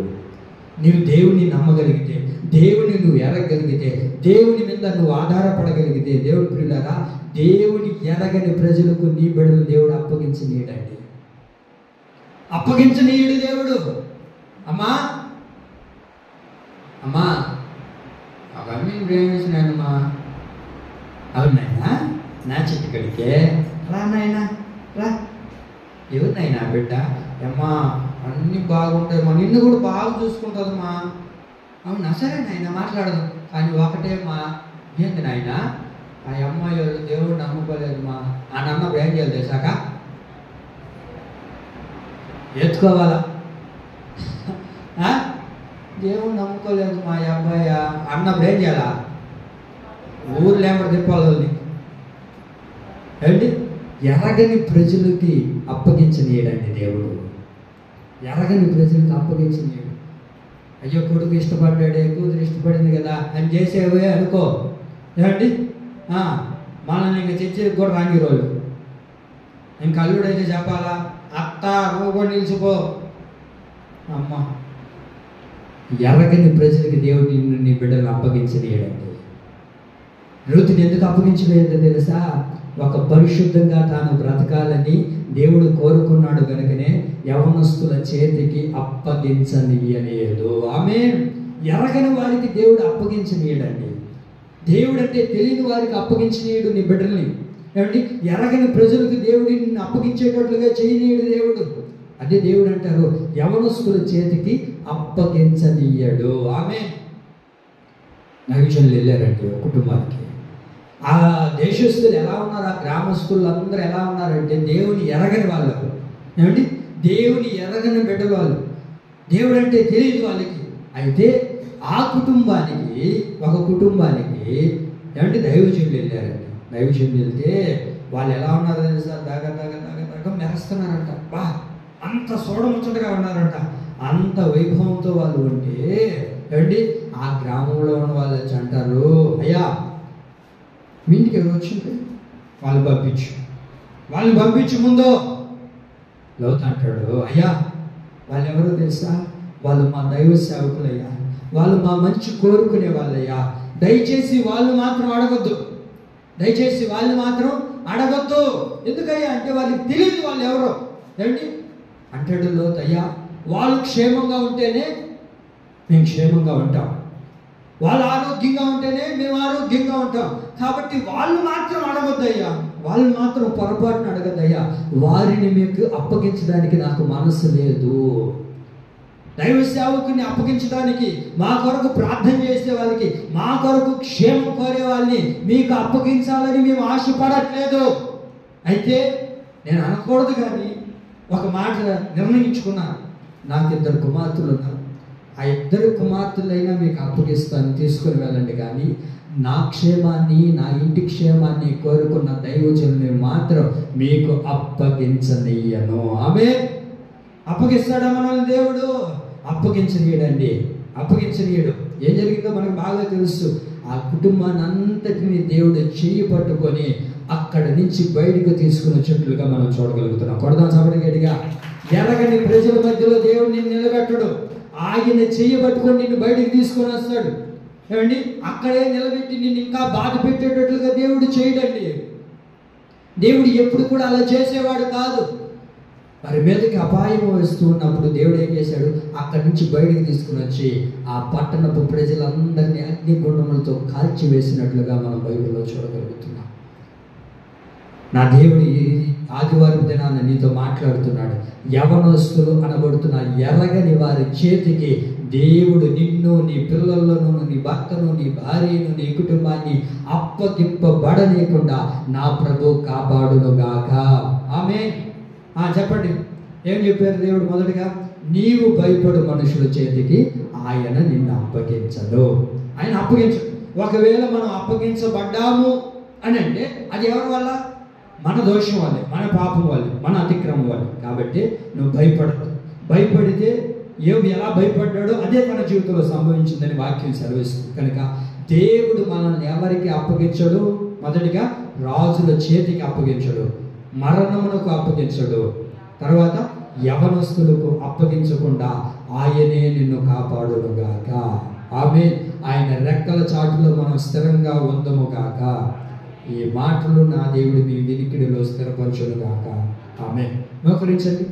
నీవు దేవుని నమ్మగలిగితే, దేవుని నువ్వు ఎరగగలిగితే, దేవుని మీద నువ్వు ఆధారపడగలిగితే, దేవుని ప్రియులారా, దేవుని ఎరగని ప్రజలకు నీ బిడ్డలు దేవుడు అప్పగించనీయడండి. అప్పగించనీయుడు దేవుడు. అమ్మా అమ్మా అవన్నీ ప్రేమించినాయనమ్మా, అవునాయనా నా చెట్టు కడికే రా నాయనా రా, ఎవరినైనా బిడ్డ అమ్మా అన్నీ బాగుంటాయమ్మా, నిన్ను కూడా బాగా చూసుకుంటుందమ్మా. అవునా సరే నాయన మాట్లాడదు, కానీ ఒకటేమ్మా, ఏంటి నాయన ఆ అమ్మాయి వాళ్ళు దేవుడు నమ్ముకోలేదమ్మా, ఆ నమ్మకం ఏం చేయాలి తెలుసాక ఎత్తుకోవాలా? దేవుడు నమ్ముకోలేదు మా అబ్బాయి అన్నప్పుడు ఏం చేయాలా? ఊరు లేకుండా తిప్పాలి. ఏంటి ఎరగని ప్రజలకి అప్పగించనీయడండి దేవుడు. ఎరగని ప్రజలకు అప్పగించనీయడు. అయ్యో కొడుకు ఇష్టపడ్డాడే, కూతురు ఇష్టపడింది కదా అని చేసేవే అనుకో, ఏమండి మనల్ని ఇంకా చర్చకి కూడా రాని రోజు. ఇంక అల్లుడైతే చెప్పాలా, అత్త నువ్వు కూడా నిలిచిపో. అమ్మ ఎరగని ప్రజలకి దేవుడు నిన్ను నీ బిడ్డలను అప్పగించలేడండి. రూతుని ఎందుకు అప్పగించలేదో తెలుసా? ఒక పరిశుద్ధంగా తాను బ్రతకాలని దేవుడు కోరుకున్నాడు కనుకనే యవనస్తుల చేతికి అప్పగించనీయలేదు. ఆమె ఎరగని వారికి దేవుడు అప్పగించనీయడండి. దేవుడు అంటే తెలియని వారికి అప్పగించనీయుడు నీ బిడ్డల్ని. ఏమండి ఎరగని ప్రజలకు దేవుడు నిన్ను అప్పగించేటట్లుగా చేయనీయుడు దేవుడు. అదే దేవుడు అంటారు యవనస్తుల చేతికి అప్పగించనీయడు. ఆమె నైవేద్యాలు వెళ్ళారండి కుటుంబానికి. ఆ దేశస్తులు ఎలా ఉన్నారు, ఆ గ్రామస్తులు అందరూ ఎలా ఉన్నారంటే దేవుని ఎరగని వాళ్ళు. ఏమండి దేవుని ఎరగని బిడ్డలు వాళ్ళు. దేవుడు అంటే తెలియదు వాళ్ళకి. అయితే ఆ కుటుంబానికి, ఒక కుటుంబానికి ఏమంటే దైవజనులు వెళ్ళారండి. దైవజనులు వెళ్తే వాళ్ళు ఎలా ఉన్నారో తెలుసా? దాగా దాగా దాగా దాగా మెరుస్తున్నారంట. బా అంత చూడముచ్చటగా ఉన్నారంట. అంత వైభవంతో వాళ్ళు ఉంటే ఏమండి ఆ గ్రామంలో ఉన్న వాళ్ళు వచ్చి అంటారు, అయ్యా మీ ఇంటికి ఎవరు వచ్చింది? వాళ్ళని పంపించు ముందు. లోతు అంటాడు, అయ్యా వాళ్ళు ఎవరో తెలుసా? వాళ్ళు మా దైవ సేవకులయ్యా, వాళ్ళు మా మంచి కోరుకునే వాళ్ళయ్యా, దయచేసి వాళ్ళు మాత్రం అడగొద్దు, దయచేసి వాళ్ళు మాత్రం అడగొద్దు. ఎందుకయ్యా అంటే వాళ్ళకి తెలియదు వాళ్ళు ఎవరో. ఏమండి అంటాడు లోతు, అయ్యా వాళ్ళు క్షేమంగా ఉంటేనే మేము క్షేమంగా ఉంటాం, వాళ్ళు ఆరోగ్యంగా ఉంటేనే మేము ఆరోగ్యంగా ఉంటాం. కాబట్టి వాళ్ళు మాత్రం అడగొద్దయ్యా, వాళ్ళు మాత్రం పొరపాటున అడగద్దయ్యా, వారిని మీకు అప్పగించడానికి నాకు మనసు లేదు. దైవ సేవకుని అప్పగించడానికి, మా కొరకు ప్రార్థన చేసే వాళ్ళకి, మా కొరకు క్షేమం కోరే వాళ్ళని మీకు అప్పగించాలని మేము ఆశపడట్లేదు. అయితే నేను అనకూడదు కానీ ఒక మాట నిర్ణయించుకున్నాను. నాకు 2 కుమార్తెలు ఉన్నారు. ఆ 2 కుమార్తెలైనా మీకు అప్పగిస్తాను, తీసుకుని వెళ్ళండి. కానీ నా క్షేమాన్ని, నా ఇంటి క్షేమాన్ని కోరుకున్న దైవజనుని మాత్రం మీకు అప్పగించనీయను. ఆమె అప్పగిస్తాడా మనల్ని దేవుడు? అప్పగించనీయడండి, అప్పగించనీయడు. ఏం జరిగిందో మనకు బాగా తెలుసు. ఆ కుటుంబాన్ని అంతటిని దేవుడు చెయ్యి పట్టుకొని అక్కడి నుంచి బయటకు తీసుకుని వచ్చేట్లుగా మనం చూడగలుగుతున్నాం. కొడదాం సభడి గట్టిగా. ఎరగని ప్రజల మధ్యలో దేవుడు నిన్ను నిలబెట్టడు. ఆయన చెయ్యి పట్టుకొని నిన్ను బయటకు తీసుకొని వస్తాడు. ఏమండి అక్కడే నిలబెట్టి నిన్ను ఇంకా బాధ పెట్టేటట్లుగా దేవుడు చేయడండి. దేవుడు ఎప్పుడు కూడా అలా చేసేవాడు కాదు. వారి మీదకి అపాయం వస్తూ ఉన్నప్పుడు దేవుడు ఏం చేశాడు? అక్కడి నుంచి బయటకు తీసుకుని వచ్చి ఆ పట్టణపు ప్రజలందరినీ అగ్నిగుండములతో కాల్చివేసినట్లుగా మనం బైబిల్లో చూడగలుగుతున్నాం. నా దేవుడు ఈ ఆదివారం దినాన్ని నీతో మాట్లాడుతున్నాడు. యవనస్తులు అనబడుతున్న ఎరగని వారి చేతికి దేవుడు నిన్ను, నీ పిల్లలను, నీ భర్తను, నీ భార్యను, నీ కుటుంబాన్ని అప్పగింపబడలేకుండా నా ప్రభు కాపాడునుగాక. ఆమేన్. చెప్పండి ఏం చెప్పారు దేవుడు? మొదటిగా నీవు భయపడు మనుషుల చేతికి ఆయన నిన్ను అప్పగించడు. ఆయన అప్పగించడు. ఒకవేళ మనం అప్పగించబడ్డాము అని అంటే అది ఎవరి వల్ల? మన దోషం వల్లే, మన పాపం వల్లే, మన అతిక్రమం వల్లే. కాబట్టి నువ్వు భయపడదు. భయపడితే యోబు ఎలా భయపడ్డాడో అదే తన జీవితంలో సంభవించిందని వాక్యం సెలవిస్తుంది. కనుక దేవుడు మనల్ని ఎవరికి అప్పగించడు? మొదటిగా రాజుల చేతికి అప్పగించడు, మరణమునకు అప్పగించడు, తర్వాత యవనస్తులకు అప్పగించకుండా ఆయనే నిన్ను కాపాడునుగాక. ఆమేన్. ఆయన రెక్కల చాటులో మనం స్థిరంగా ఉందముగాక. ఈ మాటలు నా దేవుడు మీ వినికిడిలో స్థిరపరచునుగాక. ఆమేన్. మోకరించండి.